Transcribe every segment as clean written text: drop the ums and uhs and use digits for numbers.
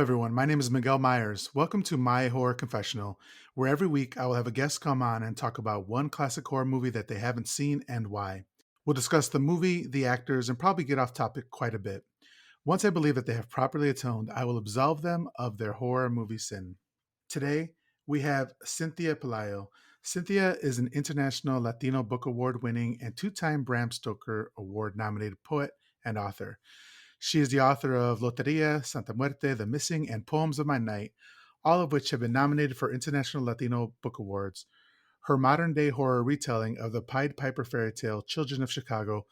everyone. My name is Miguel Myers. Welcome to My Horror Confessional, where every week I will have a guest come on and talk about one classic horror movie that they haven't seen and why. We'll discuss the movie, the actors, and probably get off topic quite a bit. Once I believe that they have properly atoned, I will absolve them of their horror movie sin. Today, we have Cynthia Pelayo. Cynthia is an International Latino Book Award winning and two-time Bram Stoker Award nominated poet and author. She is the author of Loteria, Santa Muerte, The Missing, and Poems of My Night, all of which have been nominated for International Latino Book Awards. Her modern day horror retelling of the Pied Piper fairy tale Children of Chicago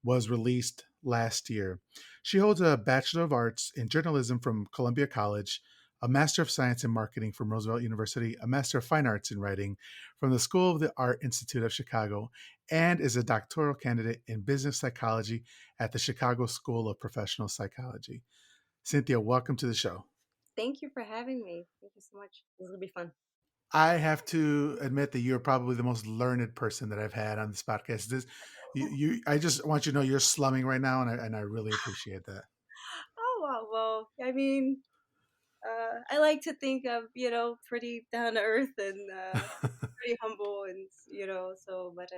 was released last year. She holds a Bachelor of Arts in Journalism from Columbia College, a Master of Science in Marketing from Roosevelt University, a Master of Fine Arts in Writing from the School of the Art Institute of Chicago, and is a doctoral candidate in business psychology at the Chicago School of Professional Psychology. Cynthia, welcome to the show. Thank you for having me. Thank you so much. This will be fun. I have to admit that you're probably the most learned person that I've had on this podcast. I just want you to know you're slumming right now, and I really appreciate that. Oh wow. Well, I like to think of pretty down to earth and pretty humble, and but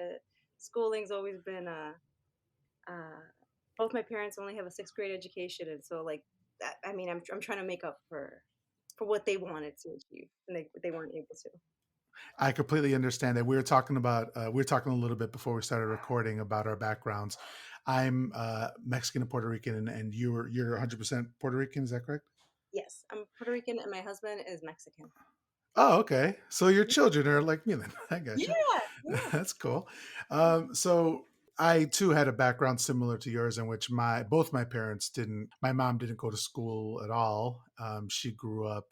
schooling's always been uh, both my parents only have a sixth grade education, and so like that. I mean, I'm trying to make up for what they wanted to achieve, and they weren't able to. I completely understand that. We were talking a little bit before we started recording about our backgrounds. I'm Mexican and Puerto Rican, and you're 100% Puerto Rican. Is that correct? Yes, I'm Puerto Rican, and my husband is Mexican. Oh, okay. So your children are like me then. I got you. Yeah, yeah. That's cool. So I too had a background similar to yours, in which my both my parents didn't. My mom didn't go to school at all. She grew up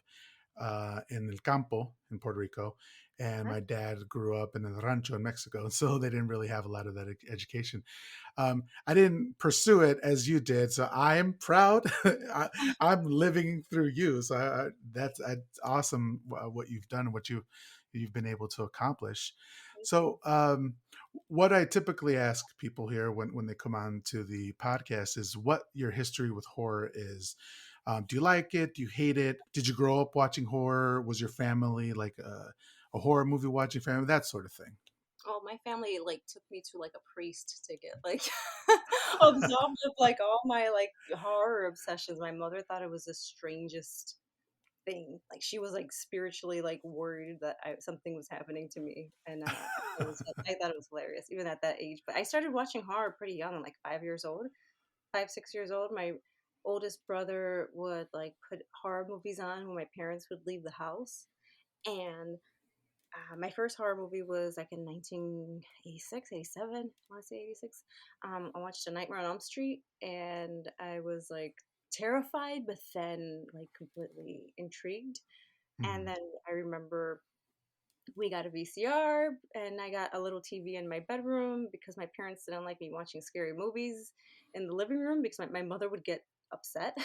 in El Campo in Puerto Rico, and my dad grew up in El Rancho in Mexico. So they didn't really have a lot of that education. I didn't pursue it as you did, so I am proud. I'm living through you, so that's awesome what you've done, you've been able to accomplish. Thank you. So, what I typically ask people here when they come on to the podcast is what your history with horror is. Do you like it? Do you hate it? Did you grow up watching horror? Was your family like a horror movie watching family? That sort of thing. Oh, my family like took me to like a priest to get like absolved of like all my like horror obsessions. My mother thought it was the strangest thing. Like she was like spiritually like worried that something was happening to me, and I thought it was hilarious even at that age. But I started watching horror pretty young, like 5 years old, 5 6 years old. My oldest brother would like put horror movies on when my parents would leave the house, and my first horror movie was like in 1986, 87. I want to say 86. I watched A Nightmare on Elm Street, and I was like terrified, but then like completely intrigued. And Mhm. then I remember we got a VCR, and I got a little TV in my bedroom because my parents didn't like me watching scary movies in the living room because my mother would get upset.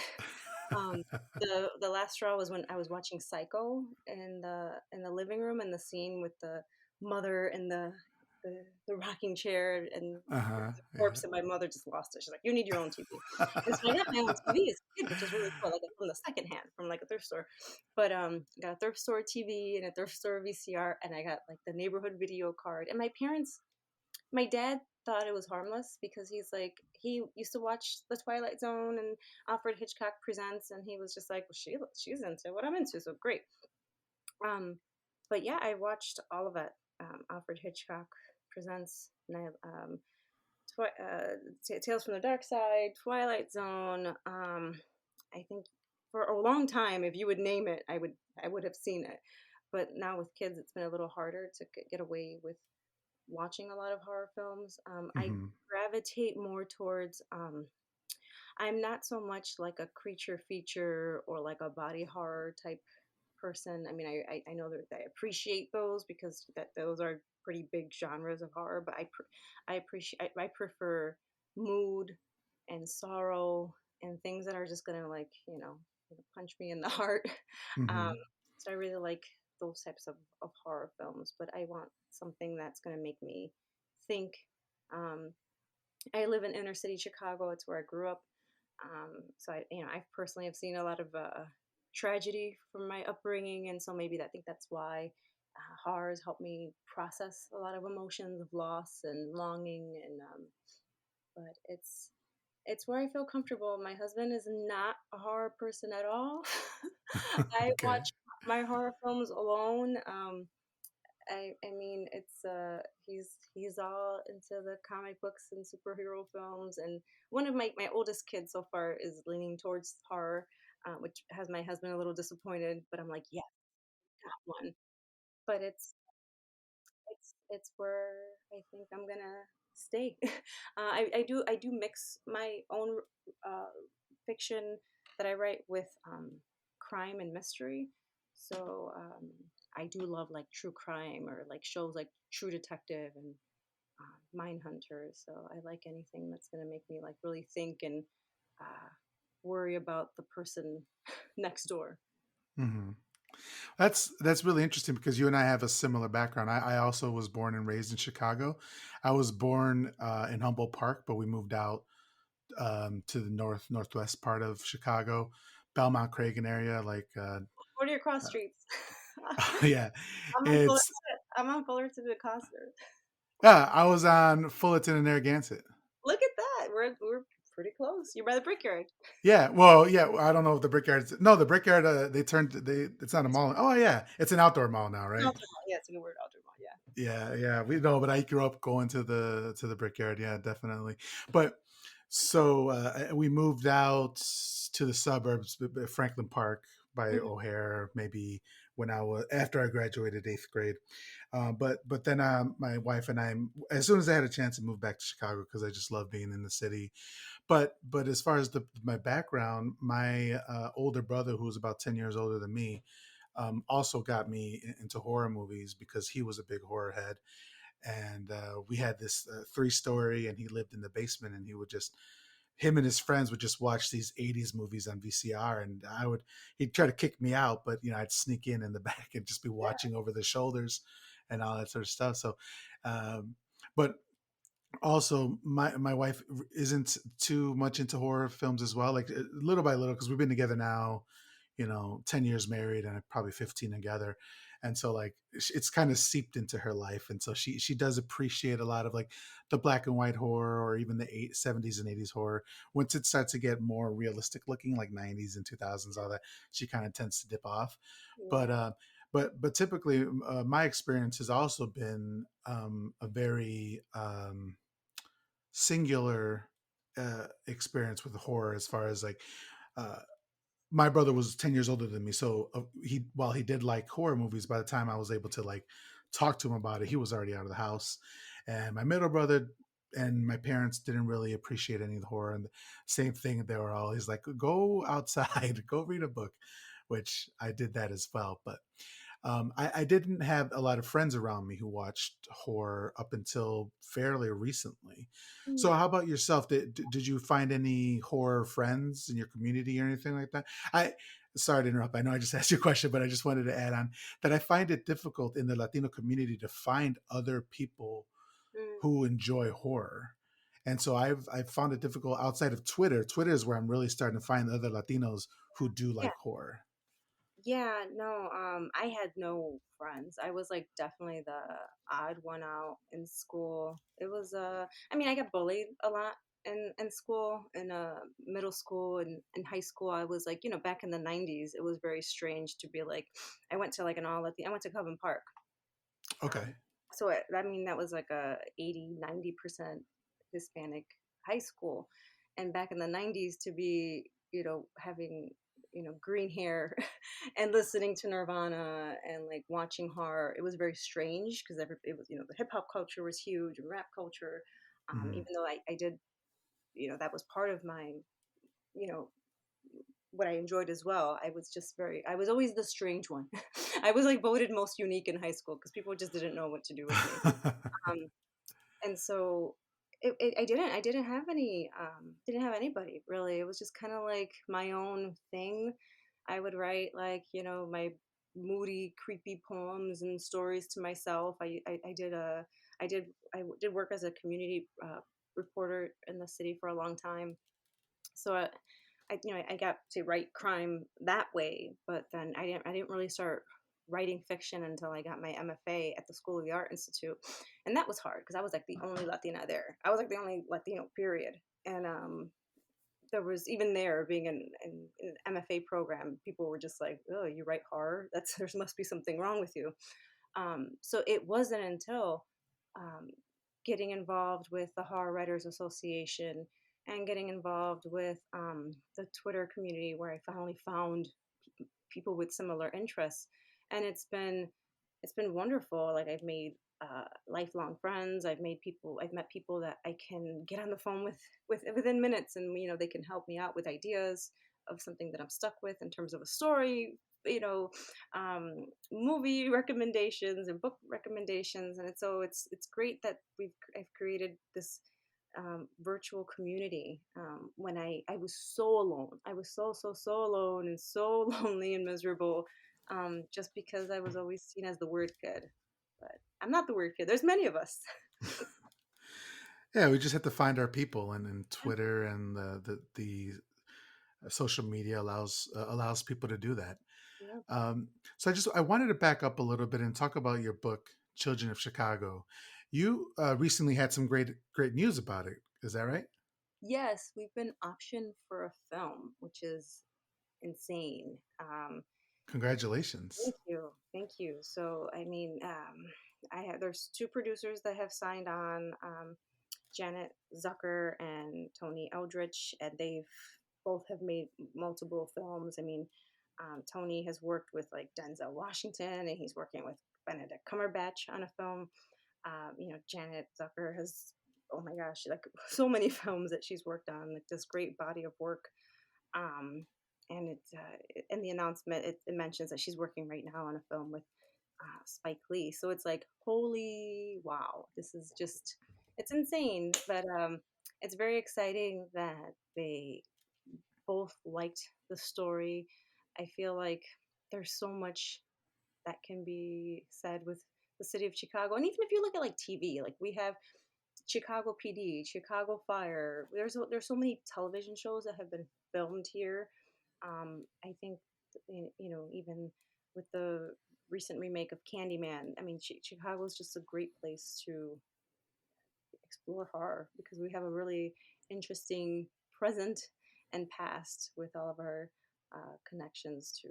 Um, the last straw was when I was watching Psycho in the living room, and the scene with the mother in the rocking chair, and Uh-huh. the Yeah. corpse, and my mother just lost it. She's like, "You need your own TV." And so I got my own TV as a kid, which is really cool, like from the second hand from like a thrift store. But got a thrift store TV and a thrift store VCR, and I got like the neighborhood video card. And my dad thought it was harmless because he used to watch The Twilight Zone and Alfred Hitchcock Presents, and he was just like, well, she's into what I'm into, so great. Um, but yeah, I watched all of it. Alfred Hitchcock Presents, and Tales from the Dark Side, Twilight Zone. I think for a long time, if you would name it, I would have seen it. But now with kids, it's been a little harder to get away with watching a lot of horror films. I Hmm. gravitate more towards. I'm not so much like a creature feature or like a body horror type person. I mean, I know that I appreciate those because those are pretty big genres of horror. But I prefer mood and sorrow and things that are just gonna like punch me in the heart. Um, Hmm. so I really like those types of horror films. But I want something that's gonna make me think. Um, I live in inner city Chicago. It's where I grew up. So I personally have seen a lot of tragedy from my upbringing, and so maybe I think that's why horror has helped me process a lot of emotions of loss and longing, and but it's where I feel comfortable. My husband is not a horror person at all. I Okay. watch my horror films alone. I mean, it's he's all into the comic books and superhero films, and one of my oldest kids so far is leaning towards horror, which has my husband a little disappointed. But I'm like, yeah, got one. But it's where I think I'm gonna stay. I do mix my own fiction that I write with crime and mystery. So I do love like true crime or like shows like True Detective and Mindhunter. So I like anything that's gonna make me like really think and uh, worry about the person next door. Hmm. That's really interesting because you and I have a similar background. I also was born and raised in Chicago. I was born in Humboldt Park, but we moved out to the northwest part of Chicago, Belmont Cragen area. What are your cross streets? Yeah, I'm on it's Fullerton. I'm on Fullerton to Coster. yeah. I was on Fullerton and Narragansett. Look at that. We're pretty close. You're by the Brickyard. Yeah, well, yeah. I don't know if the Brickyard's no, the Brickyard. They turned they. It's not a mall. Oh yeah, it's an outdoor mall now, right? Outdoor mall. Yeah, it's a good word. Outdoor mall. Yeah. Yeah, yeah, we know, but I grew up going to the Brickyard. Yeah, definitely. But so we moved out to the suburbs, Franklin Park by Mhm. O'Hare, maybe when I was after I graduated eighth grade. But then my wife and I, as soon as I had a chance, to move back to Chicago because I just love being in the city. But as far as my background, my older brother, who was about 10 years older than me, also got me into horror movies because he was a big horror head. And we had this three-story, and he lived in the basement, and he would just him and his friends would just watch these 80s movies on VCR, and he'd try to kick me out, but I'd sneak in the back and just be Yeah. watching over the shoulders and all that sort of stuff. So um, but also my wife isn't too much into horror films as well, like little by little, because we've been together now 10 years married and probably 15 together. And so like it's kind of seeped into her life, and so she does appreciate a lot of like the black and white horror, or even the 70s and 80s horror. Once it starts to get more realistic looking, like 90s and 2000s, all that, she kind of tends to dip off. but Yeah. uh but typically my experience has also been a very singular experience with horror, as far as like uh, my brother was 10 years older than me, so he while he did like horror movies, by the time I was able to like talk to him about it, he was already out of the house. And my middle brother and my parents didn't really appreciate any of the horror, and the same thing, they were always like, go outside, go read a book, which I did that as well. But I didn't have a lot of friends around me who watched horror up until fairly recently. So, Mm, how about yourself? Did you find any horror friends in your community or anything like that? I Sorry to interrupt. I know I just asked you a question, but I just wanted to add on that I find it difficult in the Latino community to find other people mm. who enjoy horror. And so I've found it difficult outside of Twitter. Twitter is where I'm really starting to find other Latinos who do Yeah. like horror. Yeah, no, I had no friends. I was like definitely the odd one out in school. It was I mean, I got bullied a lot in school, in middle school and in high school. I was like, back in the 90s, it was very strange to be like I went to like an all Latino, I went to Coven Park. Okay. So I mean that was like a 80-90% Hispanic high school, and back in the 90s to be having green hair and listening to Nirvana and like watching horror, it was very strange because it was the hip hop culture was huge and rap culture, Mhm. even though I did that was part of my you know what I enjoyed as well. I was always the strange one. I was like voted most unique in high school because people just didn't know what to do with me. Um, and so I didn't have didn't have anybody really. It was just kind of like my own thing. I would write like my moody, creepy poems and stories to myself. I did work as a community reporter in the city for a long time. So I got to write crime that way, but then I didn't really start writing fiction until I got my MFA at the School of the Art Institute, and that was hard because I was like the only Latina there. I was like the only Latino, period. And there was even there being in an MFA program, people were just like, "Oh, you write horror? That's there must be something wrong with you." So it wasn't until um, getting involved with the Horror Writers Association and getting involved with the Twitter community where I finally found people with similar interests, and it's been wonderful. Like I've made lifelong friends. I've met people that I can get on the phone with within minutes, and they can help me out with ideas of something that I'm stuck with in terms of a story. You know, movie recommendations and book recommendations, and it's great that I've created this virtual community. When I was so alone, I was so alone and so lonely and miserable, just because I was always seen as the weird kid. But I'm not the weird kid. There's many of us. Yeah, we just have to find our people, and Twitter and the social media allows people to do that. Yeah. So I wanted to back up a little bit and talk about your book, Children of Chicago. You recently had some great news about it. Is that right? Yes, we've been optioned for a film, which is insane. Congratulations. Thank you, thank you. So I mean, I have there's two producers that have signed on. Janet Zucker and Tony Eldritch, and they've both have made multiple films. I mean, Tony has worked with like Denzel Washington, and he's working with Benedict Cumberbatch on a film. Janet Zucker has, oh my gosh, like so many films that she's worked on, like this great body of work. Um, and it's in the announcement, it mentions that she's working right now on a film with Spike Lee. So it's like, holy wow, this is just, it's insane. But it's very exciting that they both liked the story. I feel like there's so much that can be said with the city of Chicago. And even if you look at like TV, like we have Chicago PD, Chicago Fire. There's so many television shows that have been filmed here. I think even with the recent remake of Candyman, I mean Chicago is just a great place to explore horror because we have a really interesting present and past with all of our connections to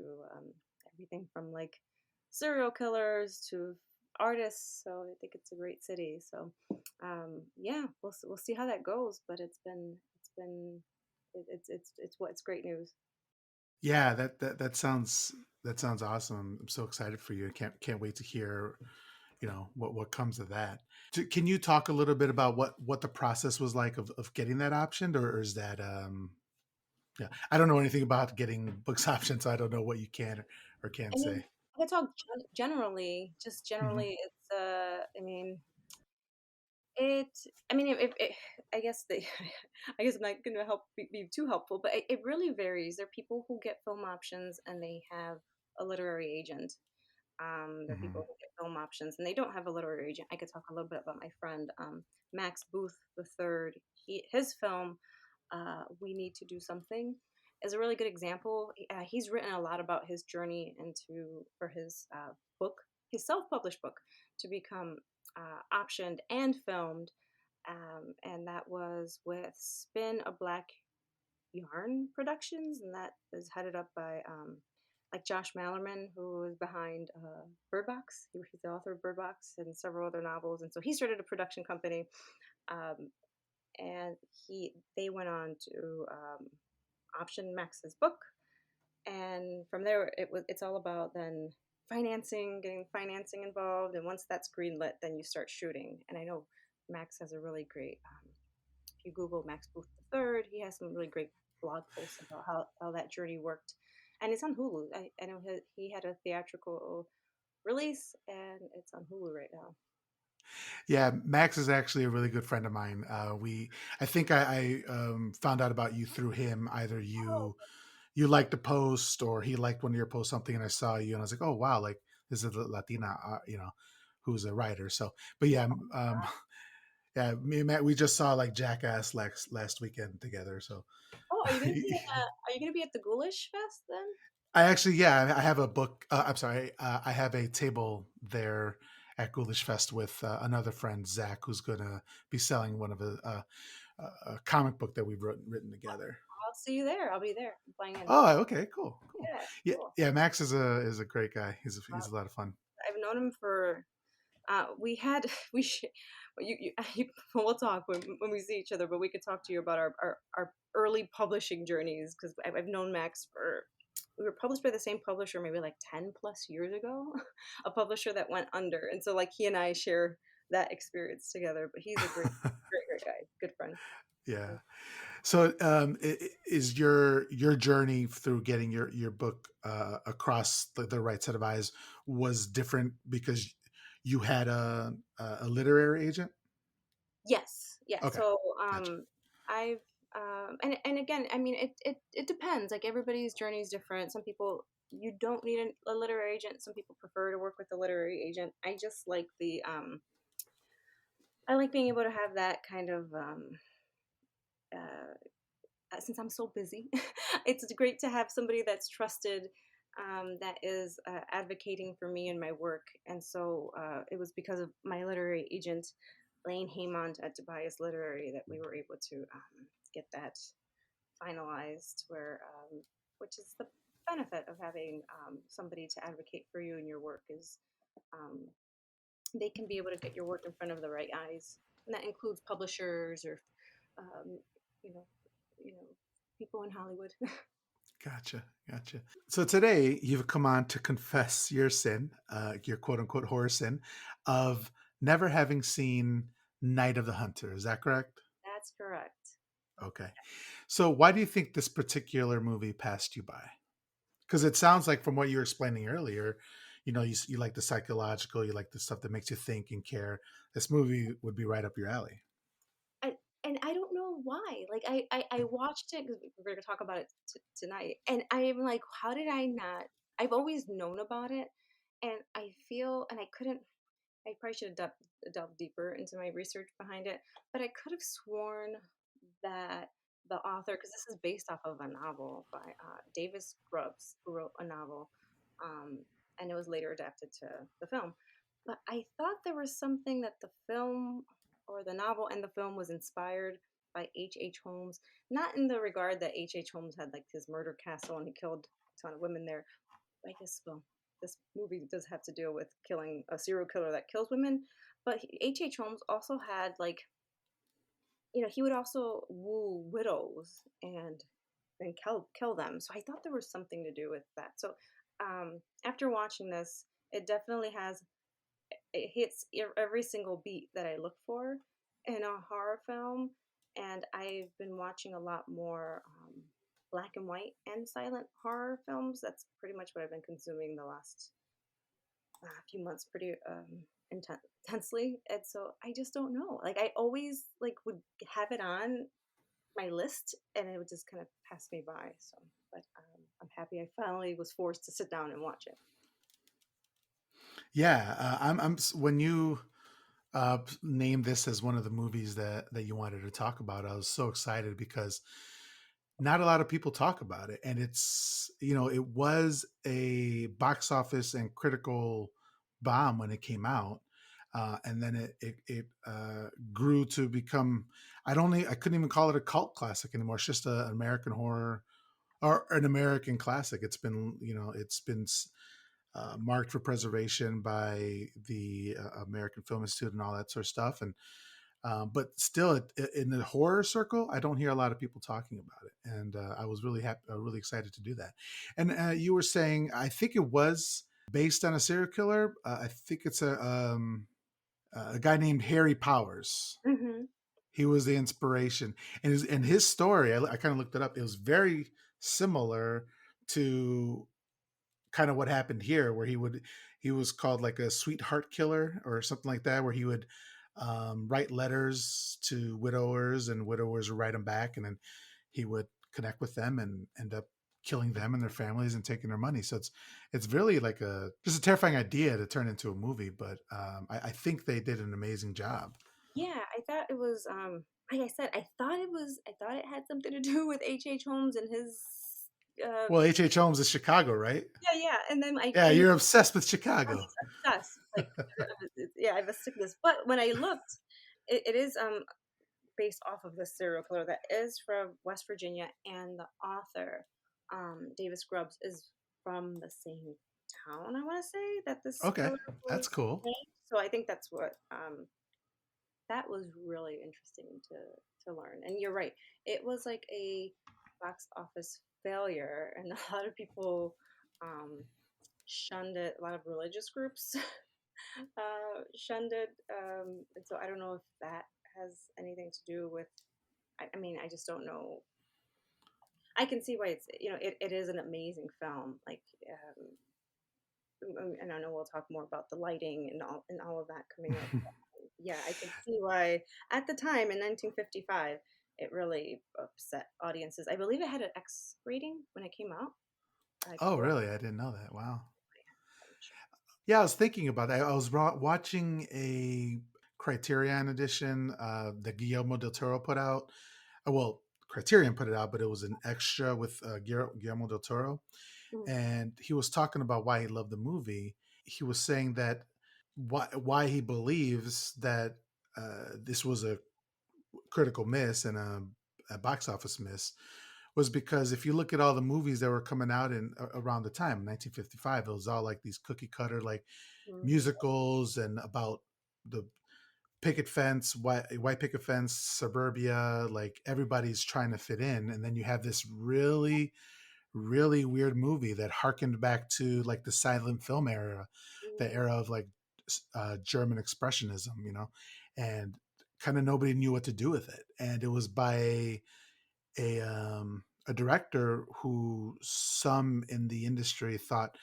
everything from like serial killers to artists. So I think it's a great city. So yeah, we'll see how that goes. But it's great news. Yeah, that sounds awesome. I'm so excited for you. I can't wait to hear what comes of that. Can you talk a little bit about what the process was like of getting that optioned, or is that yeah, I don't know anything about getting books optioned, so I don't know what you can or can't I mean, say. I could talk generally, just Hmm. generally, it's It, I mean, I guess I guess I'm not going to help be too helpful, but it really varies. There are people who get film options and they have a literary agent. There are Hmm. people who get film options and they don't have a literary agent. I could talk a little bit about my friend, Max Booth the third. His film, "We Need to Do Something," is a really good example. He's written a lot about his journey for his book, his self-published book, to become optioned and filmed, and that was with Spin a Black Yarn Productions, and that is headed up by like Josh Mallerman, who is behind Bird Box. He's the author of Bird Box and several other novels, and so he started a production company, um, and they went on to option Max's book, and from there it's all about then financing, getting financing involved, and once that's greenlit, then you start shooting. And I know Max has a really great. If you Google Max Booth the third, he has some really great blog posts about how that journey worked, and it's on Hulu. I know he had a theatrical release, and it's on Hulu right now. Yeah, Max is actually a really good friend of mine. I think I found out about you through him. Either Oh, you liked the post or he liked one of your posts, something, and I saw you and I was like, oh wow, like this is a Latina, who's a writer. So, but yeah, yeah, me and Matt, we just saw like Jackass last weekend together. So, Oh, are you gonna be at the Ghoulish Fest then? I actually, yeah, I have a book. I'm sorry, I have a table there at Ghoulish Fest with another friend, Zach, who's going to be selling one of a comic book that we've written together. I'll see you there. I'll be there. I'm flying in. Oh, okay, cool, cool. Yeah, Yeah, cool. yeah. Max is a great guy. Uh, He's a lot of fun. I've known him for we had we should we'll talk when we see each other, but we could talk to you about our early publishing journeys because I've known Max for we were published by the same publisher maybe like 10 plus years ago, a publisher that went under, and so like he and I share that experience together. But he's a great guy, good friend. Yeah. So, is your journey through getting your book across the right set of eyes was different because you had a literary agent? Yes, yes. Okay, So gotcha. I've and again, I mean, it depends. Like everybody's journey is different. Some people you don't need a literary agent. Some people prefer to work with a literary agent. I just like the I like being able to have that kind of uh, since I'm so busy, it's great to have somebody that's trusted, that is advocating for me and my work. And so it was because of my literary agent, Lane Haymond at Tobias Literary, that we were able to get that finalized, which is the benefit of having somebody to advocate for you and your work is um, they can be able to get your work in front of the right eyes. And that includes publishers or um, you know, you know, people in Hollywood. Gotcha, gotcha. So today you've come on to confess your sin, your quote unquote horror sin, of never having seen Night of the Hunter. Is that correct? That's correct. Okay. So why do you think this particular movie passed you by? Because it sounds like from what you were explaining earlier, you like the psychological, you like the stuff that makes you think and care. This movie would be right up your alley. I, and I don't know why. Like I watched it because we're gonna talk about it tonight, and I'm like, how did I not? I've always known about it, and I feel, and I couldn't. I probably should have delved deeper into my research behind it, but I could have sworn that the author, because this is based off of a novel by Davis Grubbs, who wrote a novel, um, and it was later adapted to the film. But I thought there was something that the film or the novel and the film was inspired by H. Holmes, not in the regard that H. Holmes had like his murder castle and he killed a ton of women there. I guess, well, this movie does have to deal with killing a serial killer that kills women, but H. Holmes also had like, he would also woo widows and kill them. So I thought there was something to do with that. So after watching this, it definitely has it hits every single beat that I look for in a horror film. And I've been watching a lot more black and white and silent horror films. That's pretty much what I've been consuming the last few months, pretty intensely. And so I just don't know. Like I always like would have it on my list, and it would just kind of pass me by. So, but I'm happy I finally was forced to sit down and watch it. Yeah, when you named this as one of the movies that you wanted to talk about, I was so excited because not a lot of people talk about it, and it was a box office and critical bomb when it came out, and then it grew to become. I couldn't even call it a cult classic anymore. It's just an American horror or an American classic. It's been marked for preservation by the American Film Institute and all that sort of stuff. And but still, in the horror circle, I don't hear a lot of people talking about it. And I was really happy, really excited to do that. And you were saying, I think it was based on a serial killer. I think it's a guy named Harry Powers. Hmm. He was the inspiration, and his story. I kind of looked it up. It was very similar to kind of what happened here, where he was called like a sweetheart killer or something like that, where he would write letters to widowers, and widowers would write him back, and then he would connect with them and end up killing them and their families and taking their money. So it's really like just a terrifying idea to turn into a movie, but I think they did an amazing job. Yeah, I thought it was, like I said, I thought it had something to do with H. Holmes and his, uh, Well, H. H. Holmes is Chicago, right? yeah, yeah, and then Yeah, and you're obsessed with I'm Chicago. obsessed, like, yeah, I have a sickness, but when I looked, it is, based off of this serial killer that is from West Virginia, and the author, Davis Grubbs, is from the same town, I wanna say, that this Okay, killer that's was cool. named, so I think that's what, that was really interesting to learn, and you're right, it was like a box office failure, and a lot of people, um, shunned it, a lot of religious groups, shunned it, and so I don't know if that has anything to do with I mean, I just don't know. I can see why it is an amazing film. Like, and I know we'll talk more about the lighting and all of that coming up. Yeah, I can see why at the time in 1955 it really upset audiences. I believe it had an X rating when it came out. I could Oh, be wrong. really? I didn't know that. Wow. I'm sure. Yeah, I was thinking about that. I was watching a Criterion edition that Guillermo del Toro put out. Well, Criterion put it out, but it was an extra with Guillermo del Toro, Mhm. and he was talking about why he loved the movie. He was saying that why he believes that this was a critical miss and a box office miss was because if you look at all the movies that were coming out in around the time 1955, it was all like these cookie cutter like Mhm. musicals and about the picket fence, white picket fence, suburbia, like everybody's trying to fit in, and then you have this really weird movie that harkened back to like the silent film era, the Mhm. era of like German expressionism, and kind of nobody knew what to do with it, and it was by a director who some in the industry thought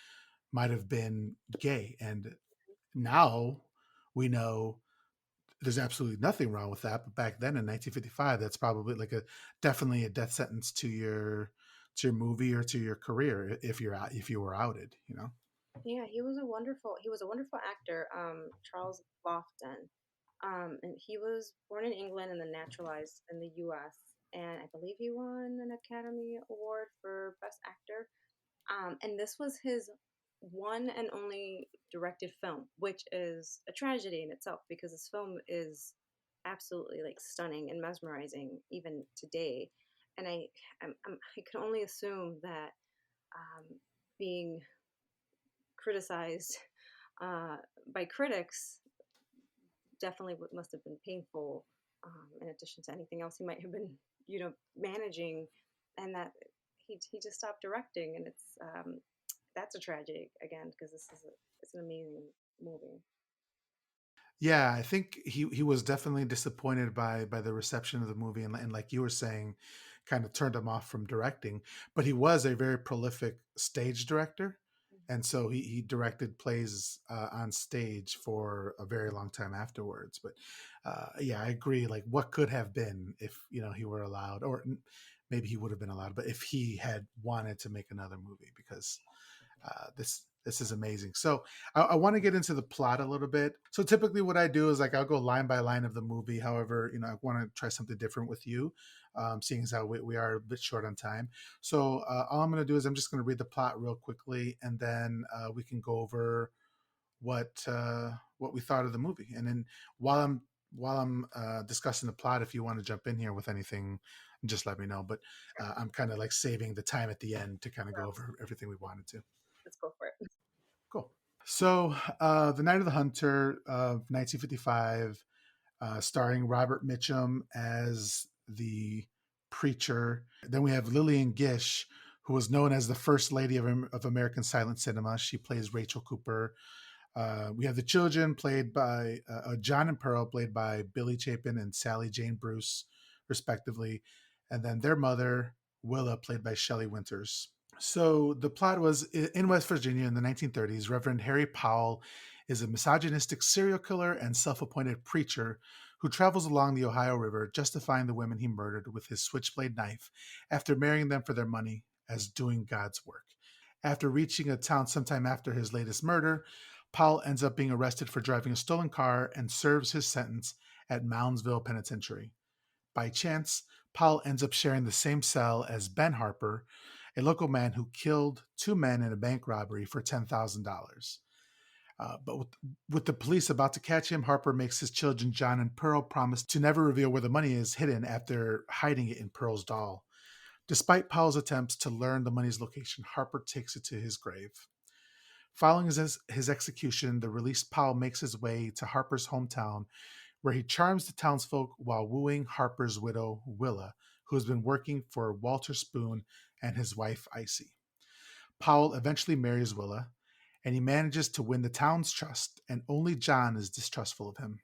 might have been gay, and now we know there's absolutely nothing wrong with that. But back then in 1955, that's probably like a definitely a death sentence to your movie or to your career if you're out if you were outed. Yeah, he was a wonderful actor, Charles Laughton. And he was born in England and then naturalized in the US. And I believe he won an Academy Award for Best Actor. And this was his one and only directed film, which is a tragedy in itself because this film is absolutely like stunning and mesmerizing even today. And I can only assume that being criticized uh, by critics definitely must have been painful, in addition to anything else he might have been, managing, and that he just stopped directing, and that's a tragedy again because it's an amazing movie. Yeah, I think he was definitely disappointed by the reception of the movie, and like you were saying, kind of turned him off from directing. But he was a very prolific stage director, and so he directed plays on stage for a very long time afterwards. But yeah, I agree. Like, what could have been if he were allowed, or maybe he would have been allowed, but if he had wanted to make another movie, because this is amazing. So I want to get into the plot a little bit. So typically, what I do is like I'll go line by line of the movie. However, I want to try something different with you, seeing as how we are a bit short on time. So all I'm going to do is I'm just going to read the plot real quickly, and then we can go over what we thought of the movie. And then while I'm discussing the plot, if you want to jump in here with anything, just let me know. But I'm kind of like saving the time at the end to kind of go over everything we wanted to. Let's go for it. Cool. So, The Night of the Hunter of 1955, starring Robert Mitchum as the preacher. Then we have Lillian Gish, who was known as the First Lady of American Silent Cinema. She plays Rachel Cooper. We have the children played by John and Pearl, played by Billy Chapin and Sally Jane Bruce, respectively. And then their mother, Willa, played by Shelley Winters. So the plot was in West Virginia in the 1930s. Reverend Harry Powell is a misogynistic serial killer and self appointed preacher who travels along the Ohio River justifying the women he murdered with his switchblade knife after marrying them for their money as doing God's work. After reaching a town sometime after his latest murder, Powell ends up being arrested for driving a stolen car and serves his sentence at Moundsville Penitentiary. By chance, Powell ends up sharing the same cell as Ben Harper, a local man who killed two men in a bank robbery for $10,000. But with the police about to catch him, Harper makes his children John and Pearl promise to never reveal where the money is hidden after hiding it in Pearl's doll. Despite Powell's attempts to learn the money's location, Harper takes it to his grave. Following his execution, the released Powell makes his way to Harper's hometown, where he charms the townsfolk while wooing Harper's widow, Willa, who has been working for Walter Spoon and his wife, Icy. Powell eventually marries Willa, and he manages to win the town's trust, and only John is distrustful of him.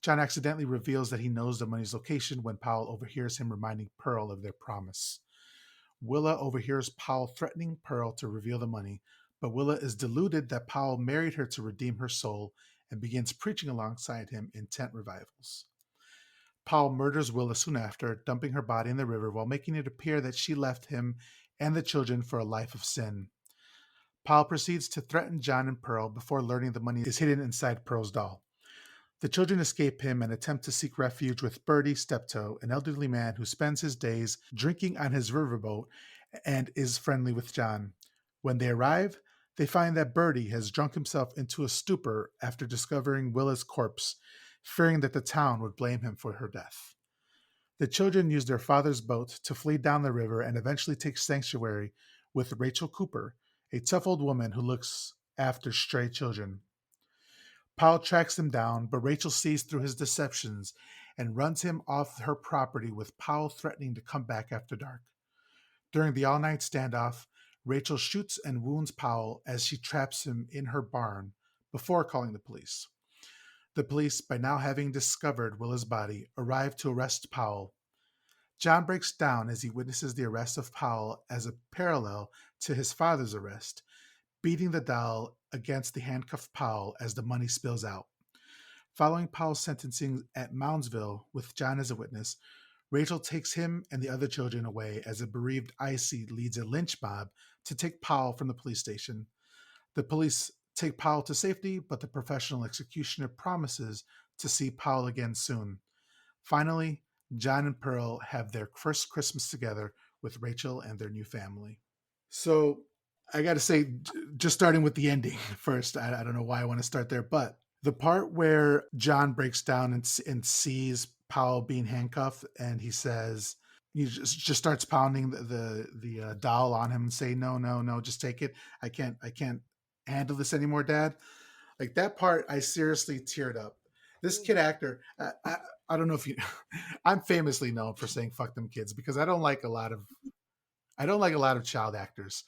John accidentally reveals that he knows the money's location when Powell overhears him reminding Pearl of their promise. Willa overhears Powell threatening Pearl to reveal the money, but Willa is deluded that Powell married her to redeem her soul and begins preaching alongside him in tent revivals. Powell murders Willa soon after, dumping her body in the river while making it appear that she left him and the children for a life of sin. Powell proceeds to threaten John and Pearl before learning the money is hidden inside Pearl's doll. The children escape him and attempt to seek refuge with Bertie Steptoe, an elderly man who spends his days drinking on his riverboat and is friendly with John. When they arrive, they find that Bertie has drunk himself into a stupor after discovering Willa's corpse, fearing that the town would blame him for her death. The children use their father's boat to flee down the river and eventually take sanctuary with Rachel Cooper, a tough old woman who looks after stray children. Powell tracks them down, but Rachel sees through his deceptions and runs him off her property with Powell threatening to come back after dark. During the all night standoff, Rachel shoots and wounds Powell as she traps him in her barn before calling the police. The police, by now having discovered Willa's body, arrive to arrest Powell. John breaks down as he witnesses the arrest of Powell as a parallel to his father's arrest, beating the doll against the handcuffed Powell as the money spills out. Following Powell's sentencing at Moundsville with John as a witness, Rachel takes him and the other children away as a bereaved Icy leads a lynch mob to take Powell from the police station. The police take Powell to safety, but the professional executioner promises to see Powell again soon. Finally, John and Pearl have their first Christmas together with Rachel and their new family. So I got to say, just starting with the ending first, I don't know why I want to start there, but the part where John breaks down and sees Powell being handcuffed, and he says, he just starts pounding the doll on him and say, "No, no, no, just take it. I can't handle this anymore, Dad." Like that part, I seriously teared up. This kid actor, I don't know if you, I'm famously known for saying "fuck them kids" because I don't like a lot of child actors,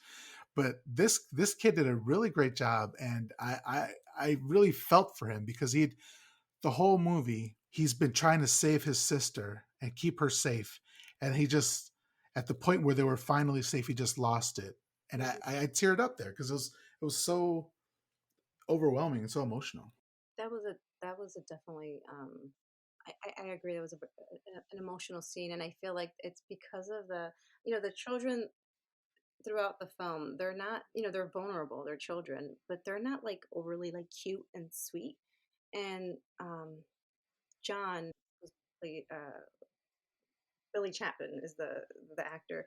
but this kid did a really great job, and I really felt for him because the whole movie he's been trying to save his sister and keep her safe, and he just at the point where they were finally safe, he just lost it, and I teared up there because it was so overwhelming and so emotional. That was a definitely I agree, that was an emotional scene, and I feel like it's because of the children throughout the film. They're not, they're vulnerable, they're children, but they're not like overly like cute and sweet. And John was played, Billy Chapman is the actor,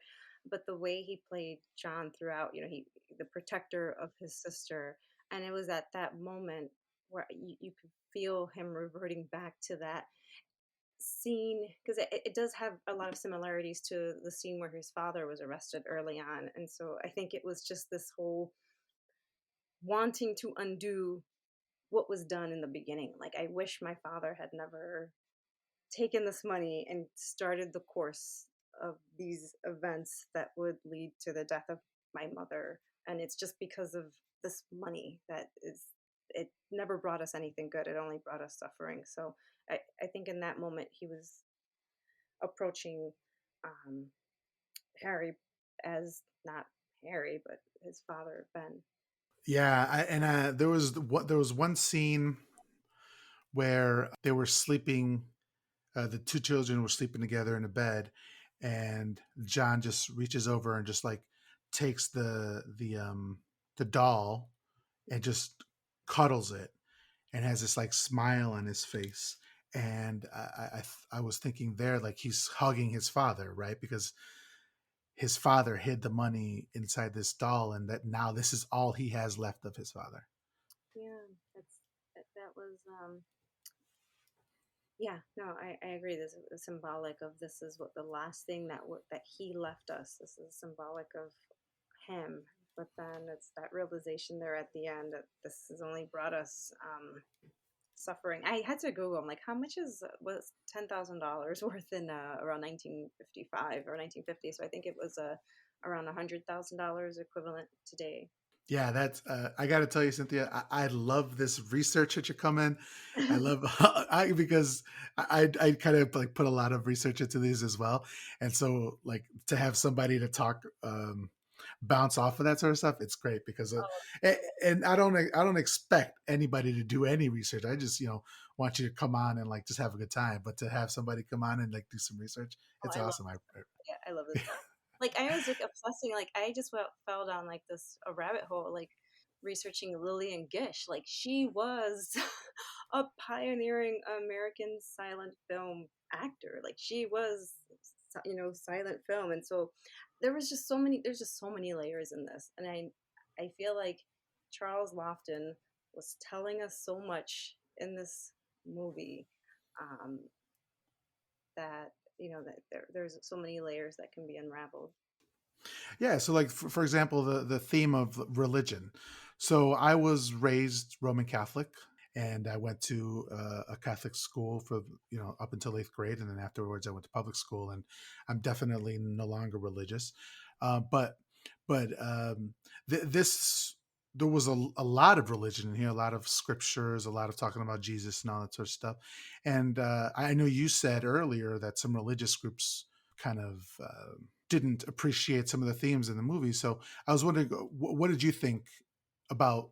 but the way he played John throughout, he the protector of his sister, and it was at that moment where you could feel him reverting back to that scene, because it does have a lot of similarities to the scene where his father was arrested early on. And so I think it was just this whole wanting to undo what was done in the beginning. Like, I wish my father had never taken this money and started the course of these events that would lead to the death of my mother. And it's just because of this money that it never brought us anything good. It only brought us suffering. So I think in that moment he was approaching um, Harry as not Harry, but his father, Ben. Yeah, and there was one scene where they were sleeping. The two children were sleeping together in a bed, and John just reaches over and just like takes the doll and just cuddles it, and has this like smile on his face. And I was thinking there, like he's hugging his father, right? Because his father hid the money inside this doll, and that now this is all he has left of his father. Yeah, that was yeah, no, I agree. This is symbolic of this is what the last thing that he left us. This is symbolic of him. But then it's that realization there at the end that this has only brought us suffering. I had to Google. I'm like, how much was $10,000 worth in around 1955 or 1950? So I think it was around $100,000 equivalent today. Yeah, that's. I got to tell you, Cynthia, I love this research that you come in. I love because I kind of like put a lot of research into these as well, and so like to have somebody to talk bounce off of that sort of stuff, it's great because Oh, and I don't expect anybody to do any research. I just want you to come on and like just have a good time. But to have somebody come on and like do some research, oh, it's I love awesome. this stuff. Yeah, I love this stuff. Like I was like obsessing. Like I just fell down like this a rabbit hole. Like researching Lillian Gish. Like she was a pioneering American silent film actor. Like she was, silent film, and so there was just so many. There's just so many layers in this, and I feel like Charles Laughton was telling us so much in this movie. Um, that that there's so many layers that can be unraveled. Yeah, so like for example, the theme of religion. So I was raised Roman Catholic, and I went to a Catholic school for up until eighth grade, and then afterwards I went to public school, and I'm definitely no longer religious, but this there was a lot of religion in here, a lot of scriptures, a lot of talking about Jesus and all that sort of stuff, and I know you said earlier that some religious groups kind of didn't appreciate some of the themes in the movie. So I was wondering, what did you think about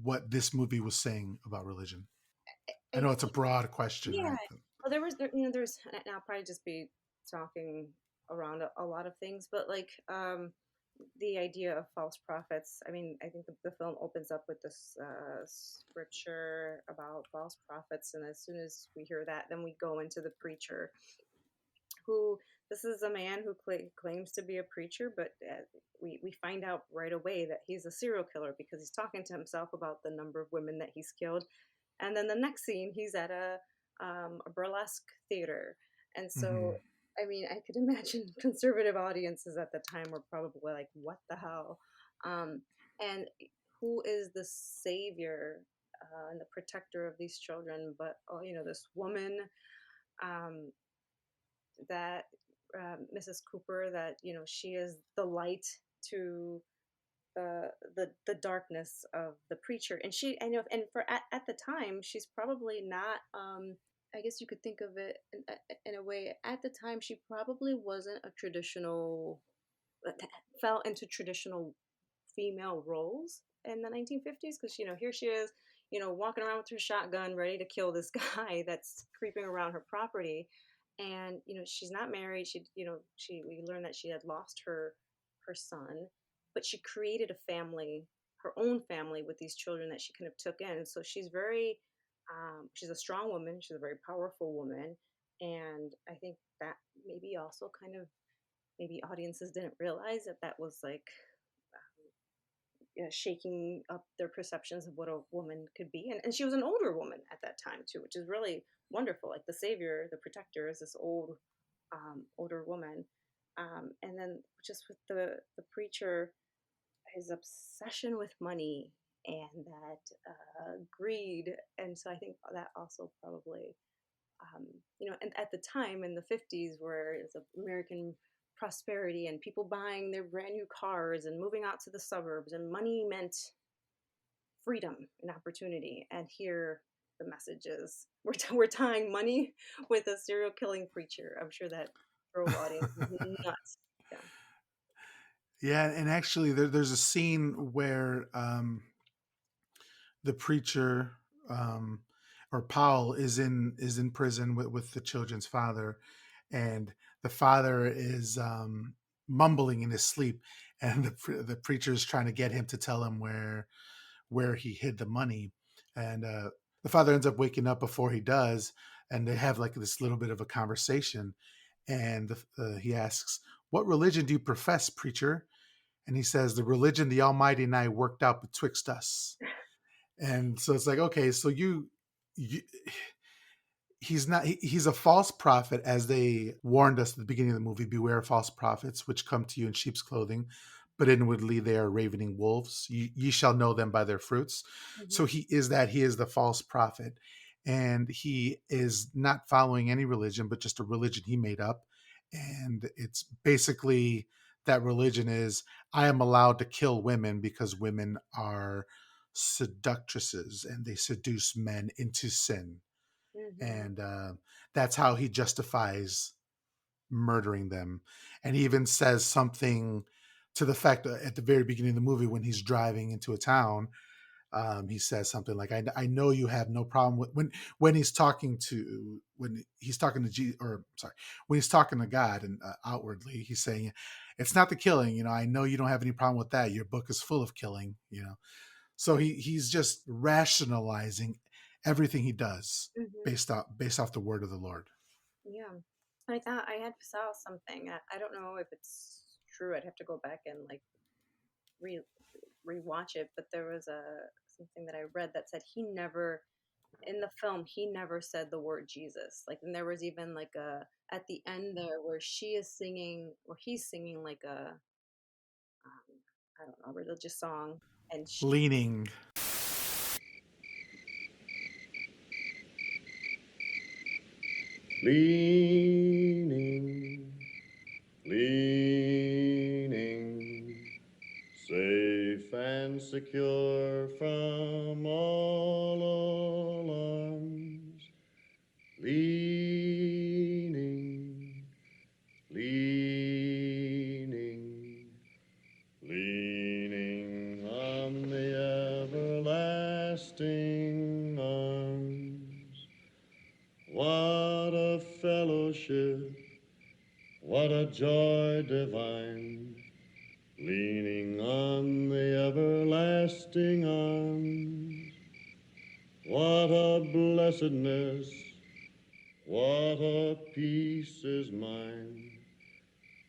what this movie was saying about religion? I I know it's a think, broad question, yeah. right? Well, there's, and I'll probably just be talking around a lot of things, but like, the idea of false prophets. I mean, I think the film opens up with this scripture about false prophets, and as soon as we hear that, then we go into the preacher, who this is a man who claims to be a preacher, but we find out right away that he's a serial killer because he's talking to himself about the number of women that he's killed. And then the next scene, he's at a burlesque theater. And so, Hmm. I mean, I could imagine conservative audiences at the time were probably like, what the hell? Um, and who is the savior and the protector of these children? But, oh, this woman um, that Mrs. Cooper, that, she is the light to the darkness of the preacher. And I know, and for at the time, she's probably not. I guess you could think of it in a way. At the time, she probably wasn't a traditional, fell into traditional female roles in the 1950s, because here she is, walking around with her shotgun ready to kill this guy that's creeping around her property. And she's not married. We learned that she had lost her son, but she created a family, her own family, with these children that she kind of took in. And so she's a strong woman, she's a very powerful woman. And I think that maybe also kind of, maybe audiences didn't realize that that was like shaking up their perceptions of what a woman could be. And she was an older woman at that time too, which is really wonderful. Like the savior, the protector, is this older woman. And then just with the preacher, his obsession with money and that greed. And so I think that also probably, and at the time in the 50s, where it's American prosperity and people buying their brand new cars and moving out to the suburbs, and money meant freedom and opportunity. And here the message is we're tying money with a serial killing preacher. I'm sure that drove audiences nuts. Yeah. Yeah, and actually, there's a scene where the preacher or Paul is in prison with the children's father, and the father is mumbling in his sleep, and the preacher is trying to get him to tell him where he hid the money, and the father ends up waking up before he does, and they have like this little bit of a conversation. And he asks, "What religion do you profess, preacher?" And he says, "The religion the Almighty and I worked out betwixt us." And so it's like, okay, so you he's not he's a false prophet, as they warned us at the beginning of the movie, beware of false prophets which come to you in sheep's clothing, but inwardly they are ravening wolves. Ye shall know them by their fruits. So Mhm. he is the false prophet, and he is not following any religion but just a religion he made up. And it's basically, that religion is, I am allowed to kill women because women are seductresses and they seduce men into sin. Mhm. And that's how he justifies murdering them. And he even says something to the fact that at the very beginning of the movie, when he's driving into a town, he says something like, I know you have no problem with," when he's talking to, or sorry, when he's talking to God, and outwardly he's saying, "It's not the killing, I know you don't have any problem with that. Your book is full of killing." So he's just rationalizing everything he does Mhm. based off the word of the Lord. Yeah. I thought I had saw something. I don't know if it's true. I'd have to go back and like re rewatch it. But there was a something that I read that said he never in the film he never said the word Jesus. Like, and there was even like a at the end there where she is singing or he's singing like a I don't know, religious song, and Leaning. Leaning, leaning, safe and secure from all alarms. Leaning, leaning, leaning on the everlasting arms. What a fellowship, what a joy divine, leaning on the everlasting arms. What a blessedness, what a peace is mine,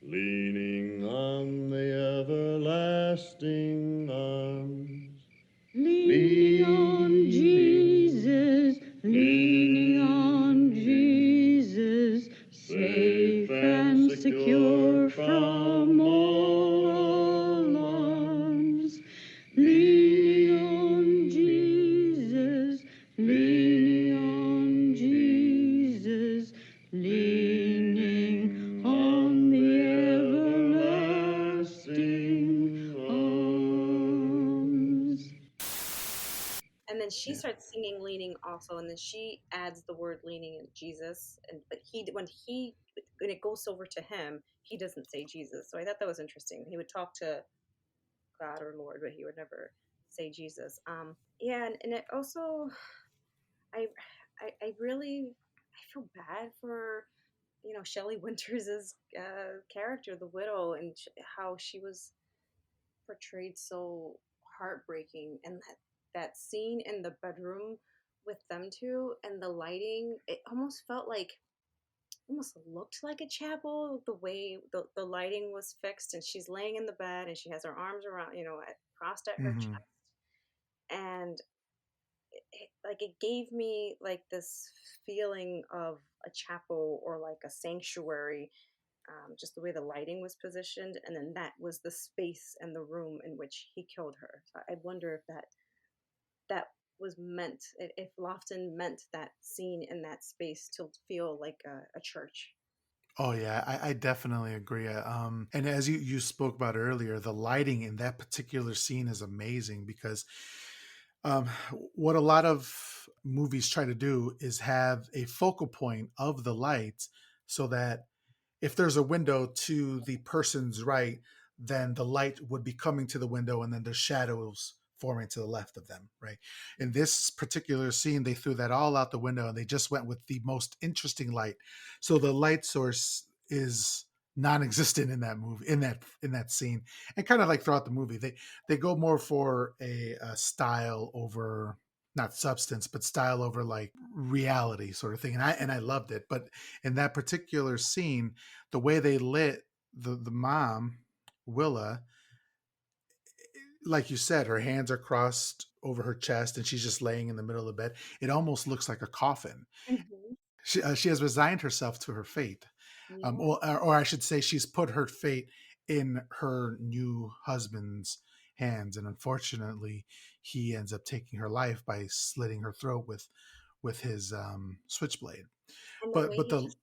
leaning on the everlasting arms. Leaning on Jesus, leaning on Jesus, safe and secure from all alarms. Leaning on Jesus, leaning on Jesus, leaning on the everlasting arms. and then she starts singing leaning also, and then she adds the word leaning in Jesus, and but he when it goes over to him he doesn't say Jesus. So I thought that was interesting. He would talk to God or Lord, but he would never say Jesus. Yeah, and it also I I really I feel bad for Shelley Winters's character, the widow, and how she was portrayed so heartbreaking, and that scene in the bedroom with them two and the lighting, it almost felt like almost looked like a chapel, the way the lighting was fixed, and she's laying in the bed and she has her arms around, crossed at her Hmm. chest, and like it gave me like this feeling of a chapel or like a sanctuary, just the way the lighting was positioned, and then that was the space and the room in which he killed her. So I wonder if that was meant, if Lofton meant that scene in that space to feel like a church. Oh yeah, I definitely agree. And as you spoke about earlier, the lighting in that particular scene is amazing because um, what a lot of movies try to do is have a focal point of the light, so that if there's a window to the person's right, then the light would be coming to the window, and then there's shadows forming to the left of them, right? In this particular scene, they threw that all out the window and they just went with the most interesting light. So the light source is non-existent in that movie, in that scene, and kind of like throughout the movie, they go more for a style over. not substance, but style over like reality sort of thing. And I loved it. But in that particular scene, the way they lit the mom, Willa, like you said, her hands are crossed over her chest and she's just laying in the middle of the bed. It almost looks like a coffin. Hmm. She has resigned herself to her fate. Yeah. Or I should say, she's put her fate in her new husband's hands, and unfortunately, he ends up taking her life by slitting her throat with his switchblade. And the But way but he the just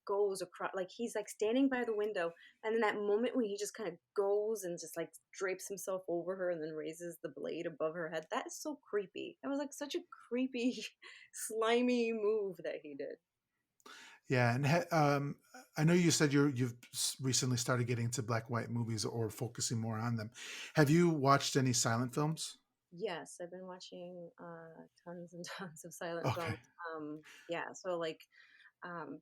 goes across, like he's like standing by the window, and then that moment when he just kind of goes and just like drapes himself over her and then raises the blade above her head, that is so creepy. That was like such a creepy, slimy move that he did. Yeah, and I know you said you've recently started getting into black white movies or focusing more on them. Have you watched any silent films? Yes, I've been watching tons and tons of silent Okay. films. Yeah, so like um,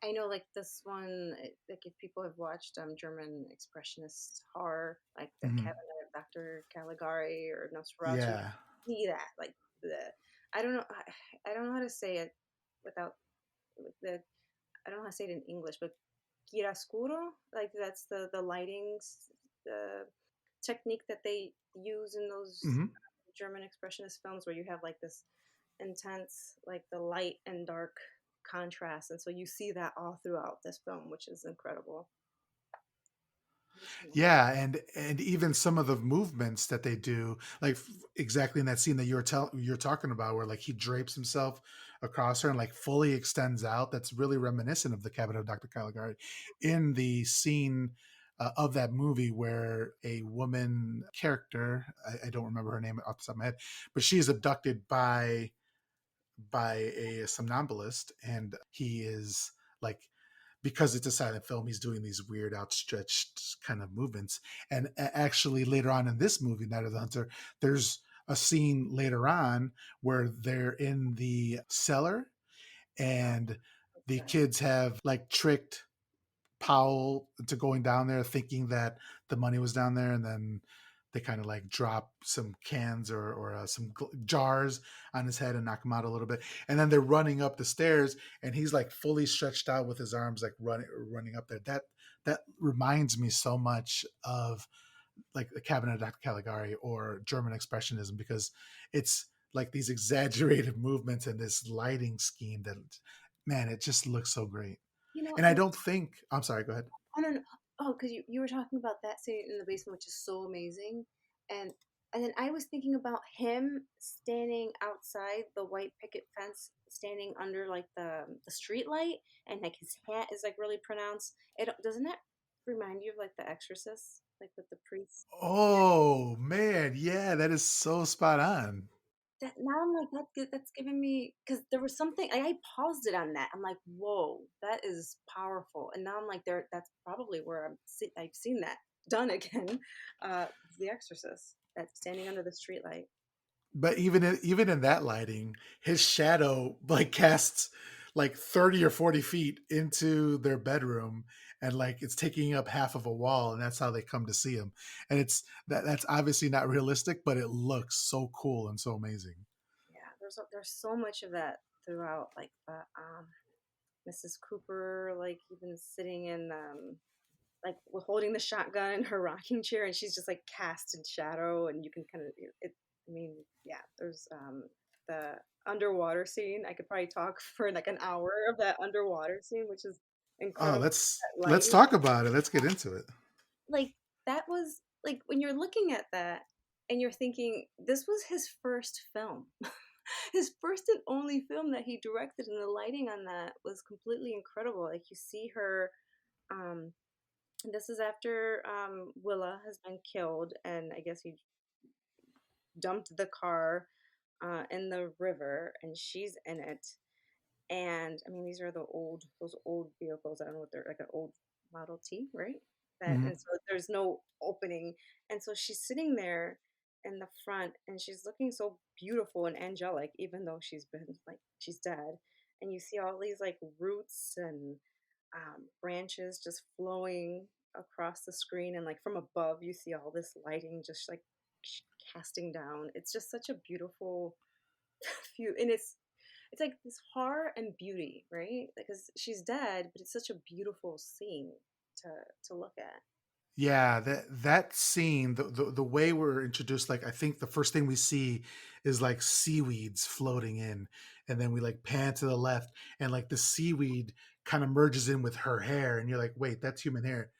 I know like this one, like if people have watched German expressionist horror, like the Hmm. Cabinet of Dr. Caligari or Nosferatu, you Yeah. see that like the I don't know I don't know how to say it without with the I don't know how to say it in English, but chiaroscuro, like that's the lighting the technique that they use in those Hmm. German expressionist films where you have like this intense, like the light and dark contrast, and so you see that all throughout this film, which is incredible. Yeah, and even some of the movements that they do, like exactly in that scene that you're talking about, where like he drapes himself across her and like fully extends out. That's really reminiscent of the Cabinet of Dr. Caligari. In the scene of that movie where a woman character, I don't remember her name off the top of my head, but she is abducted by a somnambulist, and he is like, because it's a silent film, he's doing these weird outstretched kind of movements. And actually, later on in this movie, Night of the Hunter, there's a scene later on where they're in the cellar Oh, and the okay. kids have like tricked Powell to going down there thinking that the money was down there, and then they kind of like drop some cans or some jars on his head and knock him out a little bit, and then they're running up the stairs and he's like fully stretched out with his arms like running up there. That reminds me so much of like the Cabinet of Dr. Caligari or German Expressionism, because it's like these exaggerated movements and this lighting scheme that, man, it just looks so great. You know, And I and don't think, I'm sorry, go ahead. I don't know. Oh, because you were talking about that scene in the basement, which is so amazing, and and then I was thinking about him standing outside the white picket fence, standing under like the street light, and like his hat is like really pronounced. It doesn't that remind you of like The Exorcist, like with the priest? Oh man, yeah, that is so spot on. That now I'm like that's giving me because there was something I paused it on that. I'm like, whoa, that is powerful. And now I'm like, there. That's probably where I've seen that done again. The Exorcist. That standing under the streetlight. But even in that lighting, his shadow like casts like 30 or 40 feet into their bedroom, and like it's taking up half of a wall, and that's how they come to see him. And that's obviously not realistic, but it looks so cool and so amazing. Yeah, there's so much of that throughout. Like the Mrs. Cooper, like even sitting in like holding the shotgun in her rocking chair, and she's just like cast in shadow, and you can kind of it. I mean, yeah, there's the underwater scene. I could probably talk for like an hour of that underwater scene, which is Oh, incredible. That let's lighting, talk about it. Let's get into it. like that was like when you're looking at that and you're thinking this was his first film. His first and only film that he directed, and the lighting on that was completely incredible. Like you see her um this is after Willa has been killed, and I guess he dumped the car in the river, and she's in it. And I mean, these are those old vehicles. I don't know what they're like an old Model T, right? That Hmm. and so there's no opening, and so she's sitting there in the front, and she's looking so beautiful and angelic, even though she's been like she's dead. And you see all these like roots and branches just flowing across the screen, and like from above you see all this lighting just like casting down. It's just such a beautiful. few, and it's like this horror and beauty, right? Because she's dead, but it's such a beautiful scene to look at. Yeah, that scene, the way we're introduced, like I think the first thing we see is like seaweeds floating in, and then we like pan to the left, and like the seaweed kind of merges in with her hair, and you're like, wait, that's human hair,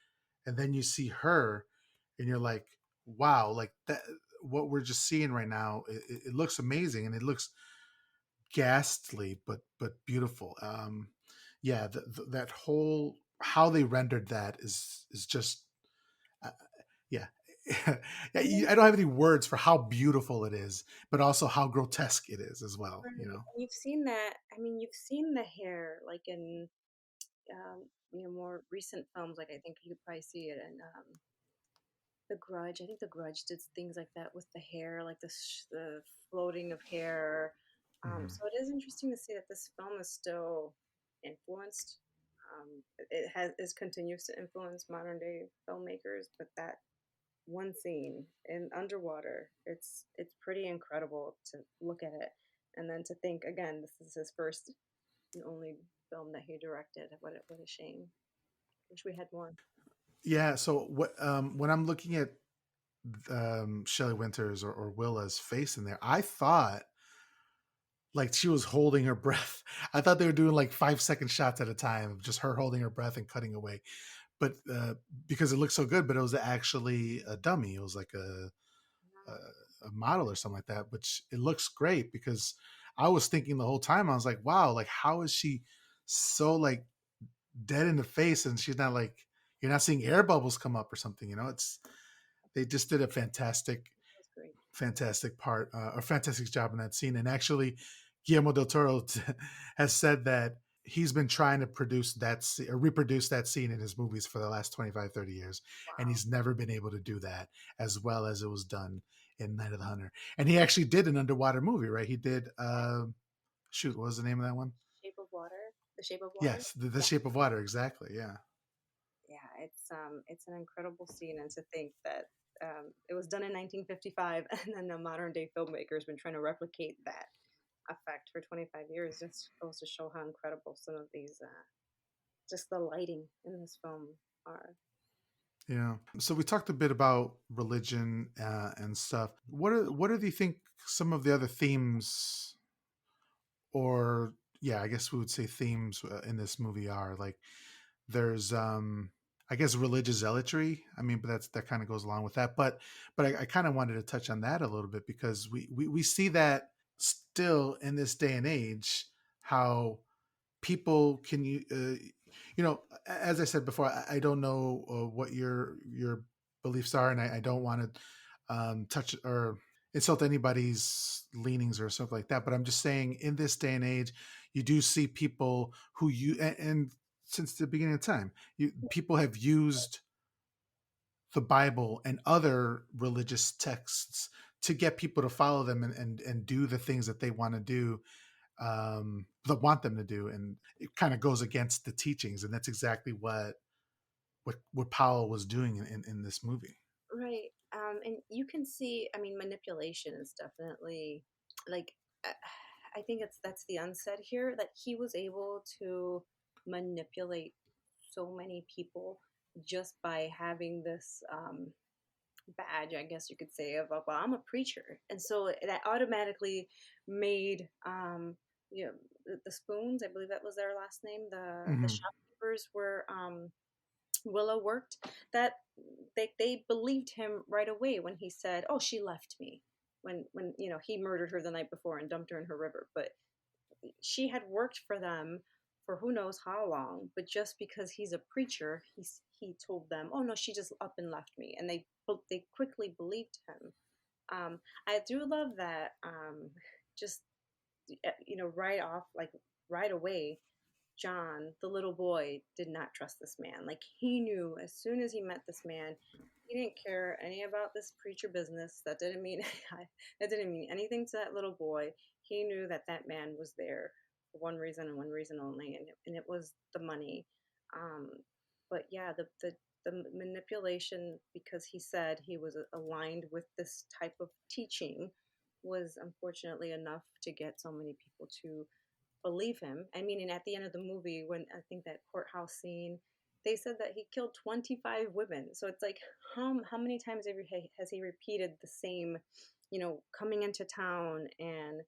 and then you see her, and you're like, wow, like that. What we're just seeing right now, it looks amazing, and it looks ghastly, but beautiful. Yeah, that whole how they rendered that is just uh, yeah. Yeah, Yeah, I don't have any words for how beautiful it is, but also how grotesque it is as well. You right. know. And you've seen that. I mean, you've seen the hair like in more recent films. Like I think you could probably see it in The Grudge. I think The Grudge did things like that with the hair, like the floating of hair. Mhm. So it is interesting to see that this film is still influenced. It has is continues to influence modern day filmmakers, but that one scene in underwater, it's pretty incredible to look at it, and then to think again, this is his first and only film that he directed. What a shame. Wish we had more. Yeah. So what when I'm looking at Shelley Winters or Willa's face in there, I thought like she was holding her breath. I thought they were doing like 5 second shots at a time of just her holding her breath and cutting away. But because it looked so good, but it was actually a dummy. It was like a model or something like that. Which it looks great because I was thinking the whole time I was like, wow, like how is she so like dead in the face and she's not like you're not seeing air bubbles come up or something. You know, it's they just did a That was great. fantastic part, a fantastic job in that scene. And actually, Guillermo del Toro has said that he's been trying to produce or reproduce that scene in his movies for the last 25, 30 years. And Wow. he's never been able to do that as well as it was done in Night of the Hunter. And he actually did an underwater movie, right? He did, shoot, what was the name of that one? Shape of Water. The Shape of Water. Yes, The Yeah. Shape of Water, exactly. Yeah. Yeah, it's an incredible scene, and to think that it was done in 1955, and then the modern day filmmaker has been trying to replicate that effect for 25 years. Just goes to show how incredible some of these, just the lighting in this film are. Yeah. So we talked a bit about religion and stuff. What do you think some of the other themes, or yeah, I guess we would say themes in this movie are like there's I guess religious zealotry. I mean, but that kind of goes along with that. But I kind of wanted to touch on that a little bit because we see that still in this day and age how people can you know, as I said before, I don't know what your beliefs are, and I don't want to touch or insult anybody's leanings or something like that, but I'm just saying in this day and age you do see people who and since the beginning of time people have used the Bible and other religious texts to get people to follow them and do the things that they want to do, that want them to do, and it kind of goes against the teachings, and that's exactly what Powell was doing in this movie. Right. And you can see, I mean, manipulation is definitely like, uh, I think that's the unsaid here that he was able to manipulate so many people just by having this badge, I guess you could say, of, well, I'm a preacher. And so that automatically made, the Spoons, I believe that was their last name, the Hmm. shopkeepers were, Willow worked, that they believed him right away when he said, "Oh, she left me." When he murdered her the night before and dumped her in her river, but she had worked for them for who knows how long. But just because he's a preacher, he told them, "Oh no, she just up and left me," and they quickly believed him. I do love that. Just right off, like right away, John, the little boy, did not trust this man. Like he knew as soon as he met this man, he didn't care any about this preacher business. That didn't mean anything to that little boy. He knew that that man was there for one reason and one reason only, and it was the money. Um, but yeah, the manipulation, because he said he was aligned with this type of teaching. was unfortunately enough to get so many people to believe him. I mean, and at the end of the movie, when I think that courthouse scene, they said that he killed 25 women. So it's like, how many times has he repeated the same, coming into town and,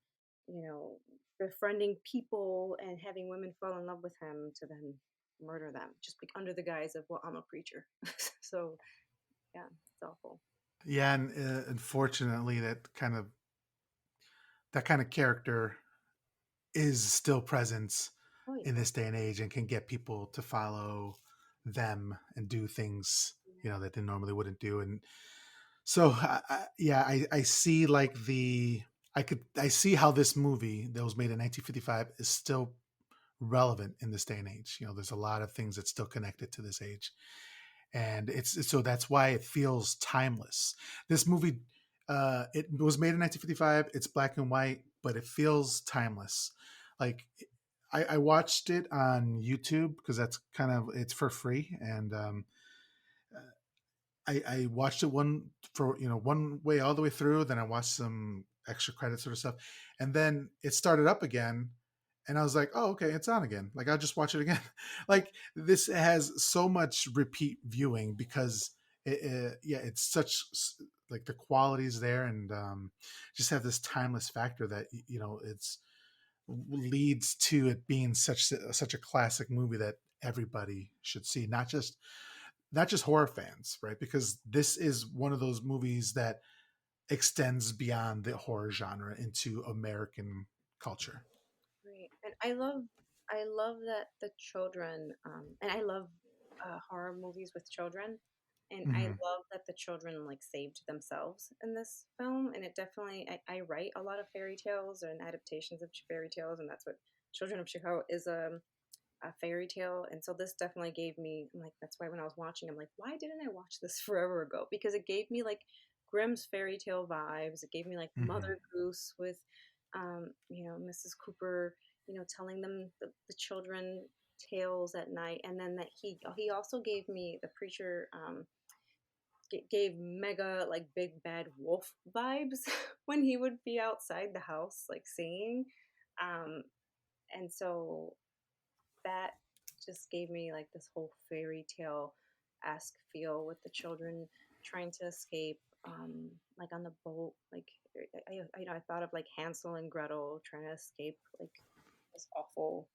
befriending people and having women fall in love with him to then murder them, just like under the guise of, well, I'm a preacher. So yeah, it's awful. Yeah, and unfortunately, that kind of character is still present Oh in yeah. this day and age, and can get people to follow them and do things that they normally wouldn't do. And so, yeah, I see like I see how this movie that was made in 1955 is still relevant in this day and age. There's a lot of things that still connected to this age, and so that's why it feels timeless. This movie, it was made in 1955. It's black and white, but it feels timeless. Like I watched it on YouTube because that's it's for free, and I watched it one way all the way through. Then I watched some extra credits sort of stuff, and then it started up again, and I was like, oh, okay, it's on again. Like I'll just watch it again. Like this has so much repeat viewing because yeah, it's such like the quality's there, and just have this timeless factor that it's leads to it being such a classic movie that everybody should see, not just horror fans, right? Because this is one of those movies that extends beyond the horror genre into American culture. Great. And I love that the children, and I love horror movies with children, and I Hmm. love that the children like saved themselves in this film. And it definitely, I write a lot of fairy tales and adaptations of fairy tales, and that's what Children of Chicago is, a fairy tale. And so this definitely gave me, I'm like, that's why when I was watching, I'm like, why didn't I watch this forever ago? Because it gave me like Grimm's fairy tale vibes. It gave me like Hmm. Mother Goose with, Mrs. Cooper, telling them the children tales at night. And then that he also gave me the preacher, gave mega like big bad wolf vibes when he would be outside the house like singing. um and so that just gave me like this whole fairy tale esque feel with the children trying to escape, like on the boat. Like I thought of like Hansel and Gretel trying to escape like this awful,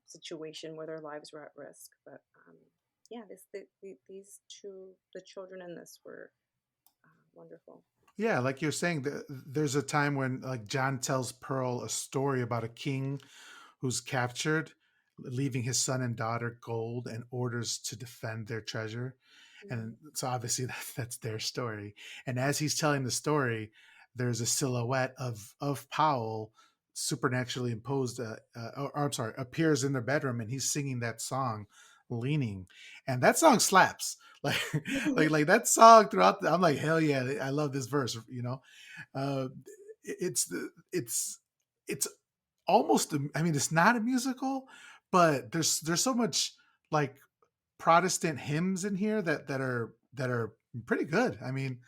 situation where their lives were at risk. But yeah, these two, the children in this were wonderful. Yeah, like you're saying, there's a time when like John tells Pearl a story about a king who's captured, leaving his son and daughter gold and orders to defend their treasure. Mm. And so obviously that's their story. And as he's telling the story, there's a silhouette of Powell supernaturally imposed, or I'm sorry, appears in their bedroom, and he's singing that song, leaning, and that song slaps. Like, like that song throughout. I'm like, hell yeah, I love this verse. Uh, it's it's almost. I mean, it's not a musical, but there's so much like Protestant hymns in here that are pretty good. I mean,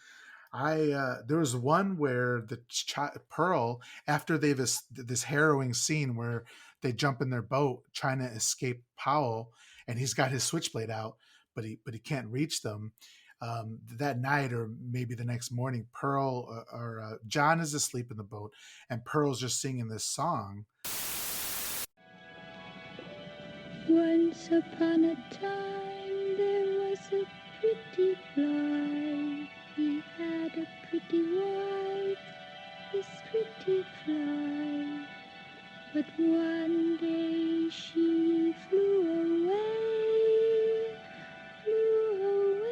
I there was one where Pearl, after they've this harrowing scene where they jump in their boat trying to escape Powell, and he's got his switchblade out, but he can't reach them. That night, or maybe the next morning, Pearl or John is asleep in the boat, and Pearl's just singing this song. Once upon a time there was a pretty fly. He had a pretty wife, this pretty fly. But one day she flew away, flew away.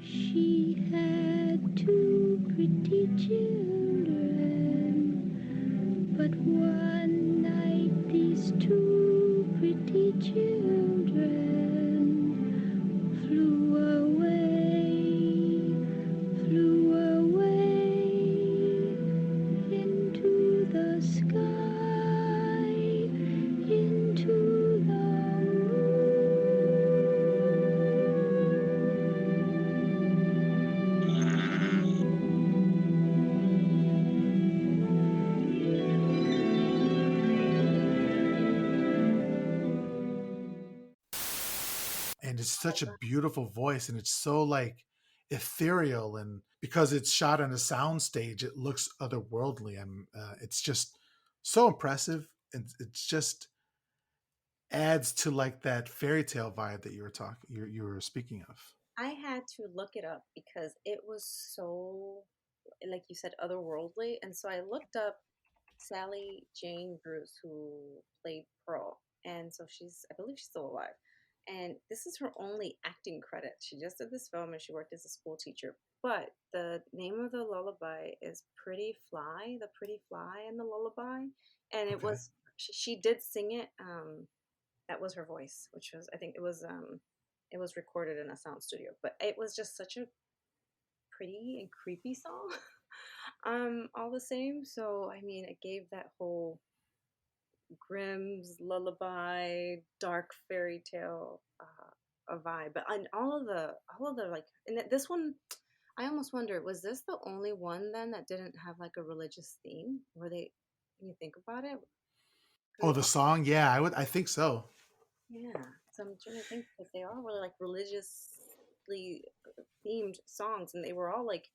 She had two pretty children, but one night these two pretty children flew away into the sky. it's such a beautiful voice, and it's so like ethereal, and because it's shot on a sound stage, it looks otherworldly, and it's just so impressive, and it's just adds to like that fairy tale vibe that you were speaking of. I had to look it up because it was so, like you said, otherworldly. And so I looked up Sally Jane Bruce, who played Pearl. And so she's, I believe she's still alive. And this is her only acting credit. She just did this film and she worked as a school teacher. But the name of the lullaby is Pretty Fly, the Pretty Fly in the lullaby. And it Okay. was, she did sing it. That was her voice, which was, I think it was recorded in a sound studio. But it was just such a pretty and creepy song. All the same. So I mean, it gave that whole Grimm's lullaby, dark fairy tale a vibe. But and all of the like, and this one, I almost wonder, was this the only one then that didn't have like a religious theme? Were they? When you think about it, Oh, because the song, yeah, I think so. yeah. So I'm trying to think because they all were like religiously themed songs, and they were all like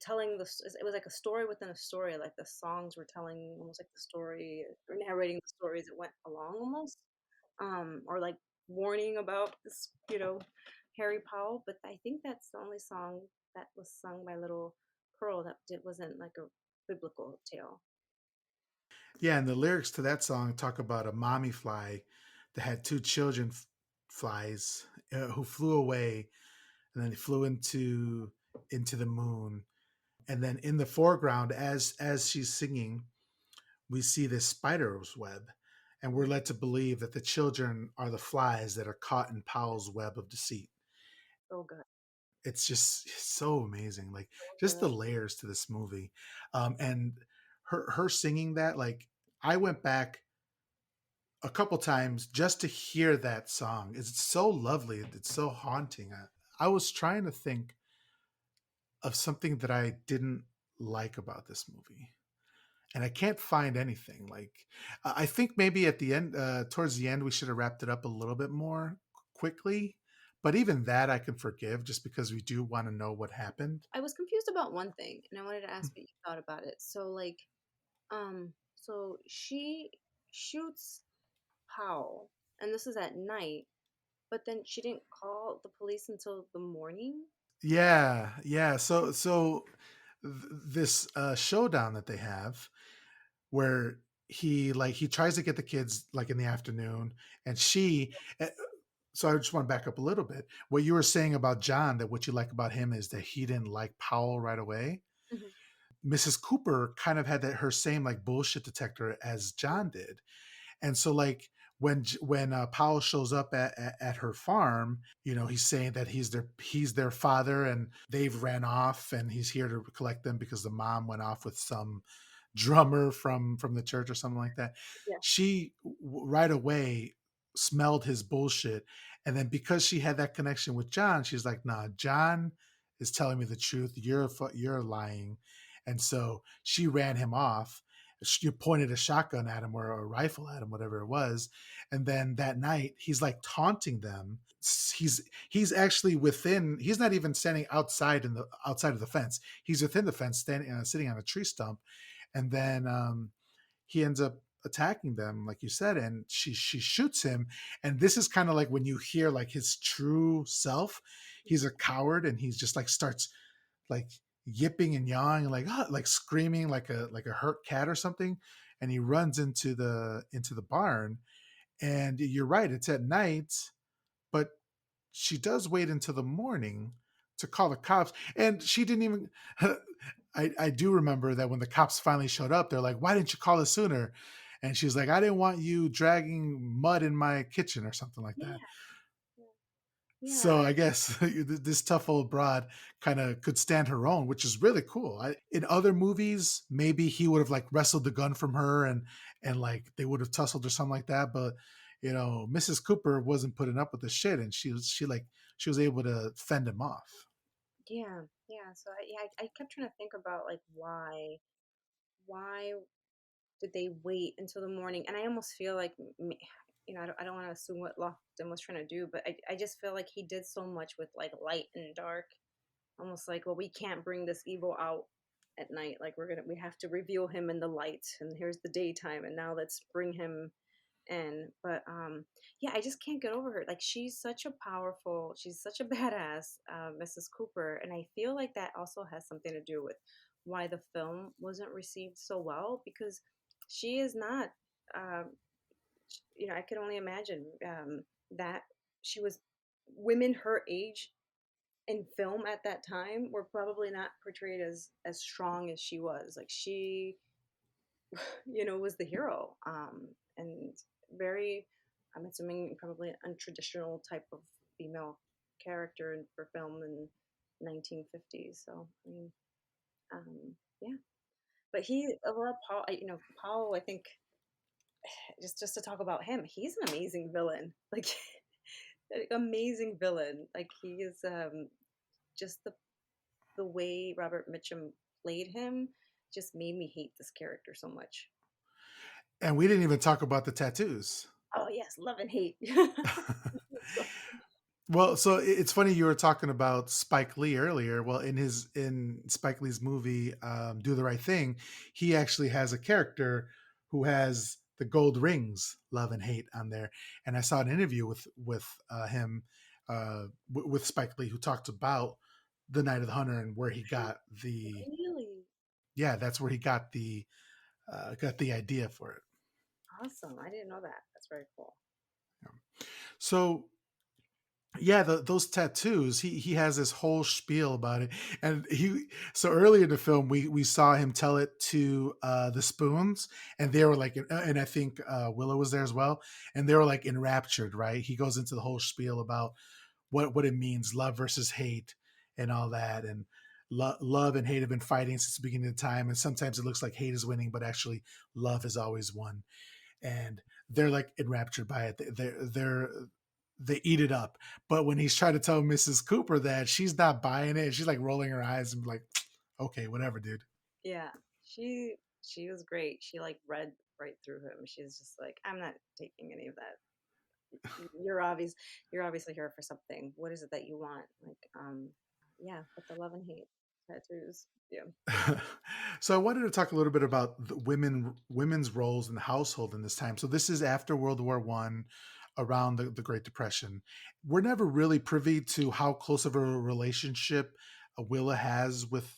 telling it was like a story within a story. Like the songs were telling almost like the story or narrating the stories that went along almost, or like warning about this, Harry Powell. But I think that's the only song that was sung by Little Pearl that wasn't like a biblical tale. Yeah, and the lyrics to that song talk about a mommy fly that had two children flies who flew away, and then they flew into the moon. And then in the foreground, as she's singing, we see this spider's web, and we're led to believe that the children are the flies that are caught in Powell's web of deceit. So good, It's just so amazing, like so just the good. layers to this movie, and her singing that, like I went back a couple times just to hear that song. It's so lovely. It's so haunting. I was trying to think of something that I didn't like about this movie, and I can't find anything. Like, I think maybe at the end, towards the end, we should have wrapped it up a little bit more quickly. But even that I can forgive, just because we do want to know what happened. I was confused about one thing, and I wanted to ask what you thought about it. So like, so she shoots Powell, and this is at night. But then she didn't call the police until the morning? Yeah, yeah. This showdown that they have, where he tries to get the kids like in the afternoon, and she so I just want to back up a little bit. What you were saying about John, that what you like about him is that he didn't like Powell right away. Mhm. Mrs. Cooper kind of had that her same like bullshit detector as John did. And so like when Powell shows up at her farm, he's saying that he's their father, and they've ran off, and he's here to collect them because the mom went off with some drummer from the church or something like that. Yeah. She right away smelled his bullshit, and then because she had that connection with John, she's like, "Nah, John is telling me the truth. You're lying," and so she ran him off. She pointed a shotgun at him or a rifle at him, whatever it was, and then that night he's like taunting them. He's actually within. He's not even standing outside of the fence. He's within the fence, standing sitting on a tree stump, and then he ends up attacking them, like you said, and she shoots him. And this is kind of like when you hear like his true self. He's a coward, and he's just like starts like yipping and yawing, and like screaming like a hurt cat or something. And he runs into the barn. And you're right, it's at night, but she does wait until the morning to call the cops, and she didn't even. I do remember that when the cops finally showed up, they're like, "Why didn't you call us sooner?" And she's like, "I didn't want you dragging mud in my kitchen," or something like that. Yeah. Yeah. So Yeah. I guess this tough old broad kind of could stand her own, which is really cool. In other movies, maybe he would have like wrestled the gun from her, and like they would have tussled or something like that. But Mrs. Cooper wasn't putting up with the shit, and she was able to fend him off. Yeah. Yeah. So I kept trying to think about like why did they wait until the morning? And I almost feel like I don't want to assume what Laughton was trying to do, but I just feel like he did so much with like light and dark, almost like, well, we can't bring this evil out at night. Like we have to reveal him in the light, and here's the daytime, and now let's bring him in. But yeah, I just can't get over her. Like she's such a badass, Mrs. Cooper, and I feel like that also has something to do with why the film wasn't received so well, because she is not. Um, I could only imagine that she was women her age in film at that time were probably not portrayed as strong as she was. Like she, was the hero, and very, I'm assuming probably an untraditional type of female character for film in 1950s. So I mean, yeah. But he overall, Paul, Paul, I think just to talk about him, he's an amazing villain. Like an amazing villain. Like he is just the way Robert Mitchum played him just made me hate this character so much. And we didn't even talk about the tattoos. Oh yes, love and hate. Well, so it's funny you were talking about Spike Lee earlier. Well, in Spike Lee's movie Do the Right Thing, he actually has a character who has the gold rings, love and hate, on there. And I saw an interview with him with Spike Lee, who talked about the Night of the Hunter and where he got the Really yeah, that's where he got the idea for it. awesome. I didn't know that. That's very cool. So yeah, those tattoos. He has this whole spiel about it, and he so early in the film we saw him tell it to the Spoons, and they were like, and I think Willow was there as well, and they were like enraptured. Right? He goes into the whole spiel about what it means, love versus hate, and all that, and love and hate have been fighting since the beginning of time, and sometimes it looks like hate is winning, but actually love has always won, and they're like enraptured by it. They eat it up. But when he's trying to tell Mrs. Cooper that, she's not buying it, she's like rolling her eyes and like, okay, whatever, dude. Yeah, she was great. She like read right through him. She's just like, I'm not taking any of that. You're obvious. You're obviously here for something. What is it that you want? Like, yeah, but the love and hate tattoos. Yeah. So I wanted to talk a little bit about the women's roles in the household in this time. So this is after World War One, around the Great Depression. We're never really privy to how close of a relationship Willa has with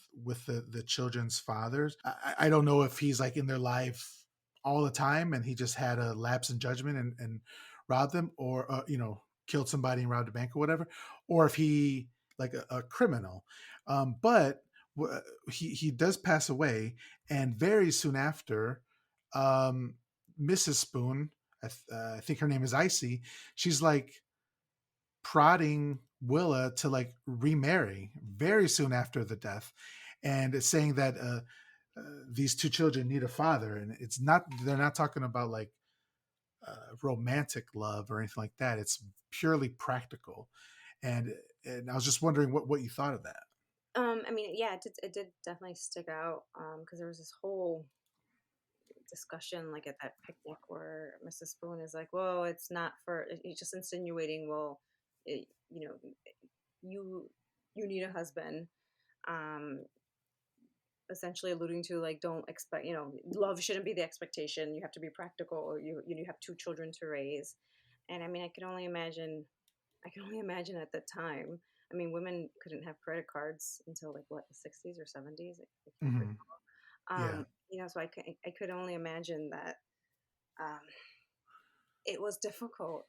the children's fathers. I don't know if he's like in their life all the time and he just had a lapse in judgment and robbed them, or killed somebody and robbed a bank or whatever, or if he like a criminal. But he does pass away, and very soon after, Mrs. Spoon, I think her name is Icy, she's like prodding Willa to like remarry very soon after the death, and it's saying that these two children need a father, and they're not talking about like romantic love or anything like that. It's purely practical, and I was just wondering what you thought of that. I mean, yeah, it did definitely stick out. Because there was this whole discussion like at that picnic where Mrs. Spoon is like, "Well, it's not for." He's just insinuating, well, it, you know, you you need a husband. Um, Essentially alluding to like, don't expect, love shouldn't be the expectation. You have to be practical, or you have two children to raise. And I mean, I can only imagine at the time. I mean, women couldn't have credit cards until like what, the 60s or 70s. I can't Hmm. recall. Yeah. So I could only imagine that um, it was difficult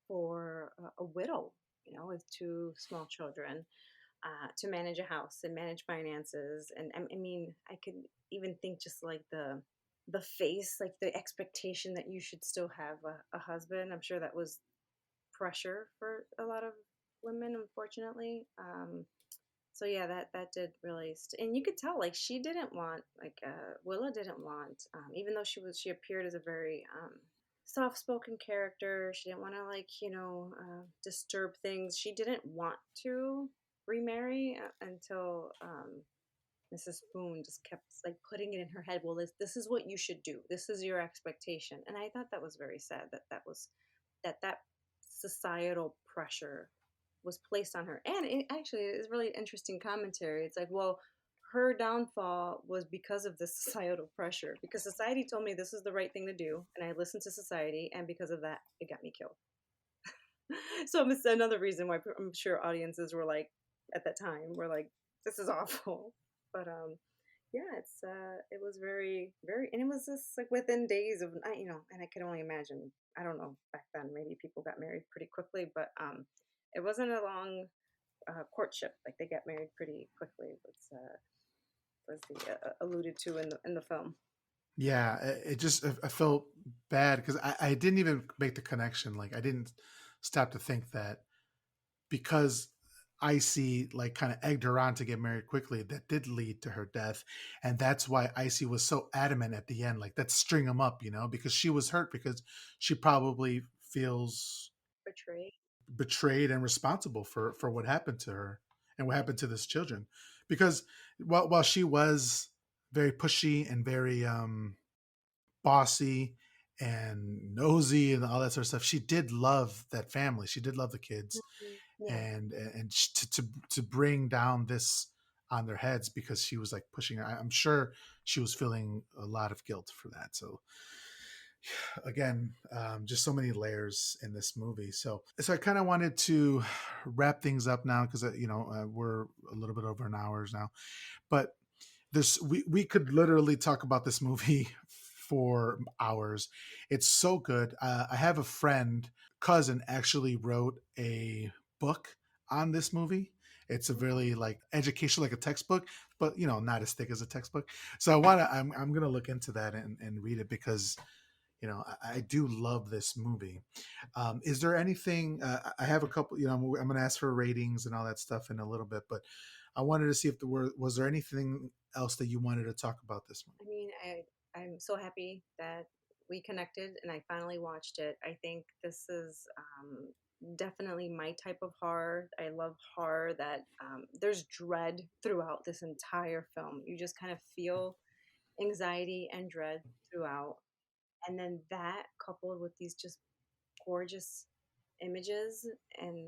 for a widow, with two small children, to manage a house and manage finances. And I mean, I could even think just like the face, like the expectation that you should still have a husband. I'm sure that was pressure for a lot of women, unfortunately. So yeah, that did really, and you could tell like she didn't want, like Willa didn't want, even though she appeared as a very soft spoken character. She didn't want to like disturb things. She didn't want to remarry until Mrs. Spoon just kept like putting it in her head. Well, this is what you should do. This is your expectation. And I thought that was very sad that societal pressure was placed on her. And it actually is really interesting commentary. It's like, well, her downfall was because of this societal pressure. Because society told me this is the right thing to do, and I listened to society, and because of that, it got me killed. So it's another reason why I'm sure audiences were like, at that time, were like, this is awful. But yeah, it was very very, and it was just like within days of, and I can only imagine. I don't know back then. Maybe people got married pretty quickly, but it wasn't a long courtship. Like they got married pretty quickly. Was the alluded to in the film. Yeah, it just I felt bad because I didn't even make the connection. Like I didn't stop to think that because Icy like kind of egged her on to get married quickly, that did lead to her death, and that's why Icy was so adamant at the end, like let's string them up, because she was hurt because she probably feels Betrayed. betrayed and responsible for what happened to her and what happened to this children, because while she was very pushy and very bossy and nosy and all that sort of stuff, she did love that family. She did love the kids, Mhm. Yeah. and to bring down this on their heads because she was like pushing. I'm sure she was feeling a lot of guilt for that. So again, just so many layers in this movie. So I kind of wanted to wrap things up now because we're a little bit over an hour now, but this we could literally talk about this movie for hours. It's so good. I have a friend cousin actually wrote a book on this movie. It's a really like educational, like a textbook, but not as thick as a textbook. So I'm gonna look into that and read it because I do love this movie. Is there anything? I have a couple. I'm going to ask for ratings and all that stuff in a little bit, but I wanted to see if was there anything else that you wanted to talk about this I mean, I'm so happy that we connected and I finally watched it. I think this is definitely my type of horror. I love horror that there's dread throughout this entire film. You just kind of feel anxiety and dread throughout. And then that coupled with these just gorgeous images and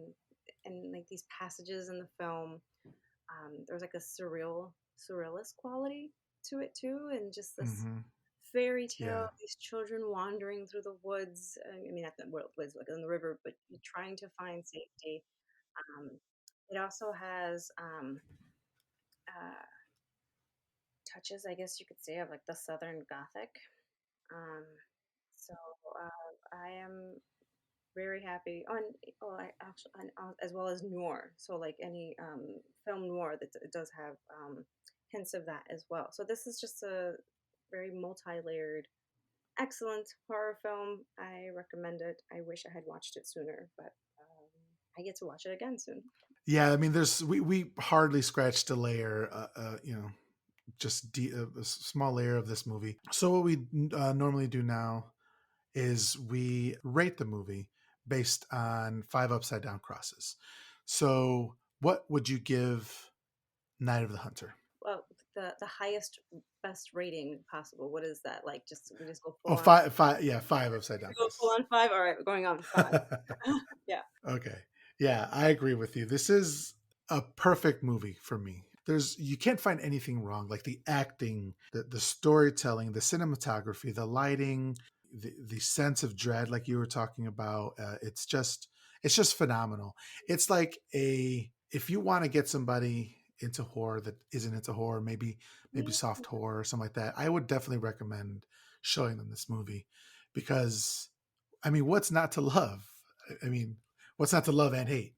like these passages in the film, there's like a surrealist quality to it too, and just movie? this fairy tale Yeah. of these children wandering through the woods. I mean, not the woods, like in the river, but trying to find safety. Um, it also has uh, touches, I guess you could say, of like the Southern Gothic. Um, so I am very happy on, I actually, as well as noir. So like any film noir, that it does have hints of that as well. So this is just a very multi-layered, excellent horror film. I recommend it. I wish I had watched it sooner, but I get to watch it again soon. Yeah, I mean, there's we hardly scratched a layer, just a small layer of this movie. So what we normally do now is we rate the movie based on five upside down crosses. So what would you give Night of the Hunter? Well, the highest, best rating possible. What is that like? Just we just go full Oh, on. five, yeah, five upside down We go full crosses. on five. All right, we're going on five. Yeah. Okay. Yeah, I agree with you. This is a perfect movie for me. You can't find anything wrong. Like the acting, the storytelling, the cinematography, the lighting, the sense of dread, like you were talking about. It's just phenomenal. It's like if you want to get somebody into horror that isn't into horror, maybe Yeah. soft horror or something like that, I would definitely recommend showing them this movie because I mean, what's not to love? I mean, what's not to love and hate?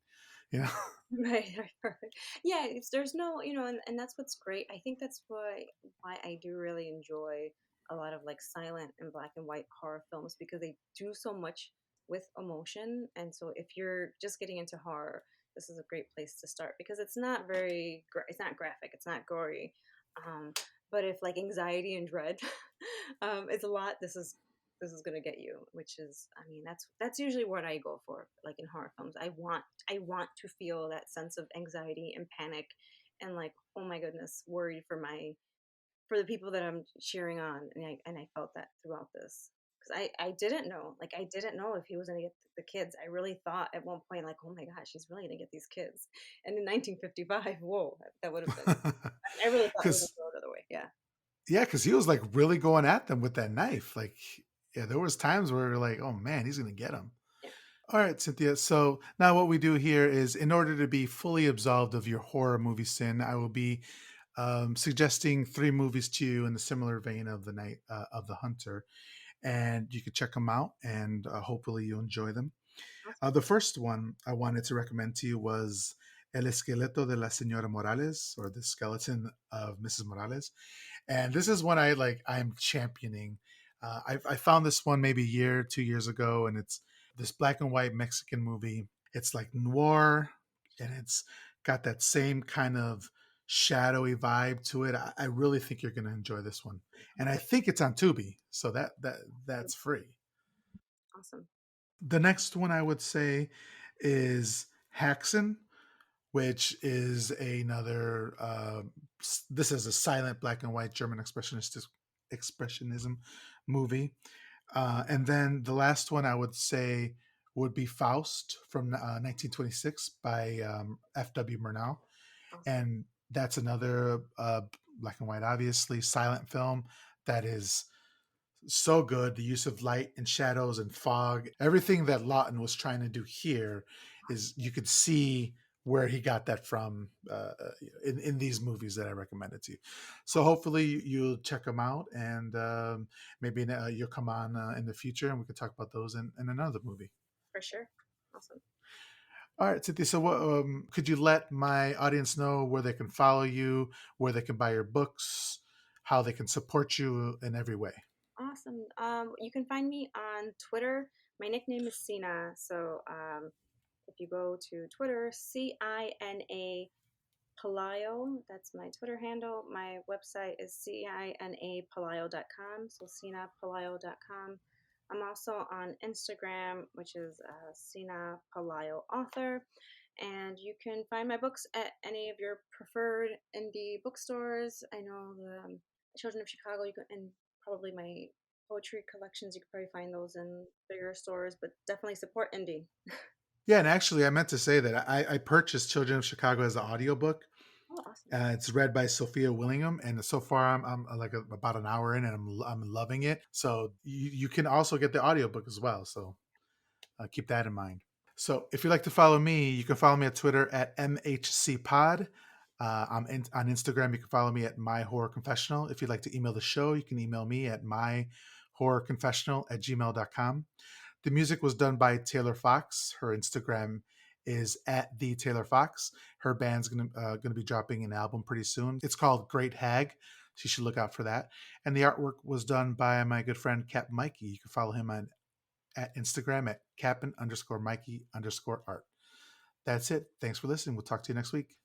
You know? Right, right, perfect. Yeah, there's no, and that's what's great. I think that's why I do really enjoy a lot of like silent and black and white horror films, because they do so much with emotion. And so if you're just getting into horror, this is a great place to start, because it's not it's not graphic, it's not gory. Um, but if like anxiety and dread, it's a lot. This is gonna get you, which is, I mean, that's usually what I go for, like in horror films. I want to feel that sense of anxiety and panic, and like, oh my goodness, worried for the people that I'm cheering on, and I felt that throughout this because I didn't know, like I didn't know if he was gonna get the kids. I really thought at one point, like, oh my gosh, he's really gonna get these kids. And in 1955, whoa, that would have been. I really thought it was Because gonna go the other way. Yeah, yeah, because he was like really going at them with that knife. Like, yeah, there was times where we were like, oh man, he's gonna get him. yeah, All right, Cynthia. So now what we do here is, in order to be fully absolved of your horror movie sin, I will be suggesting three movies to you in the similar vein of the Night of the Hunter, and you can check them out, and hopefully you enjoy them. awesome, The first one I wanted to recommend to you was El Esqueleto de la Señora Morales, or the Skeleton of Mrs. Morales. And this is one I'm championing. I found this one maybe a year, 2 years ago, and it's this black and white Mexican movie. It's like noir, and it's got that same kind of shadowy vibe to it. I really think you're going to enjoy this one, and I awesome, think it's on Tubi, so that's free. awesome. The next one I would say is Haxan, which is another. This is a silent black and white German expressionism movie, and then the last one I would say would be Faust from 1926 by F.W. Murnau, Awesome. and that's another black and white, obviously silent film that is so good. The use of light and shadows and fog, everything that Laughton was trying to do here, is you could see where he got that from in these movies that I recommended to you. So hopefully you'll check them out, and maybe you'll come on in the future, and we can talk about those in another movie. For sure. Awesome. All right, Cynthia. So, could you let my audience know where they can follow you, where they can buy your books, how they can support you in every way? Awesome. You can find me on Twitter. My nickname is Sina. So if you go to Twitter, Cina Pelayo, that's my Twitter handle. My website is cinapelayo.com. So cinapelayo.com. I'm also on Instagram, which is Sina Pelayo Author. And you can find my books at any of your preferred indie bookstores. I know the Children of Chicago, you can, and probably my poetry collections, you can probably find those in bigger stores, but definitely support indie. Yeah, and actually, I meant to say that I purchased Children of Chicago as an audiobook. Oh, awesome. It's read by Sophia Willingham, and so far I'm like about an hour in, and I'm loving it. So you can also get the audiobook as well. So keep that in mind. So if you'd like to follow me, you can follow me at Twitter at MHCPod. On Instagram, you can follow me at My Horror Confessional. If you'd like to email the show, you can email me at myhorrorconfessional@gmail.com. The music was done by Taylor Fox. Her Instagram is at the Taylor Fox. Her band's gonna be dropping an album pretty soon. It's called Great Hag. So you should look out for that. And the artwork was done by my good friend Cap Mikey. You can follow him at Instagram at Cap'n_Mikey_art. That's it. Thanks for listening. We'll talk to you next week.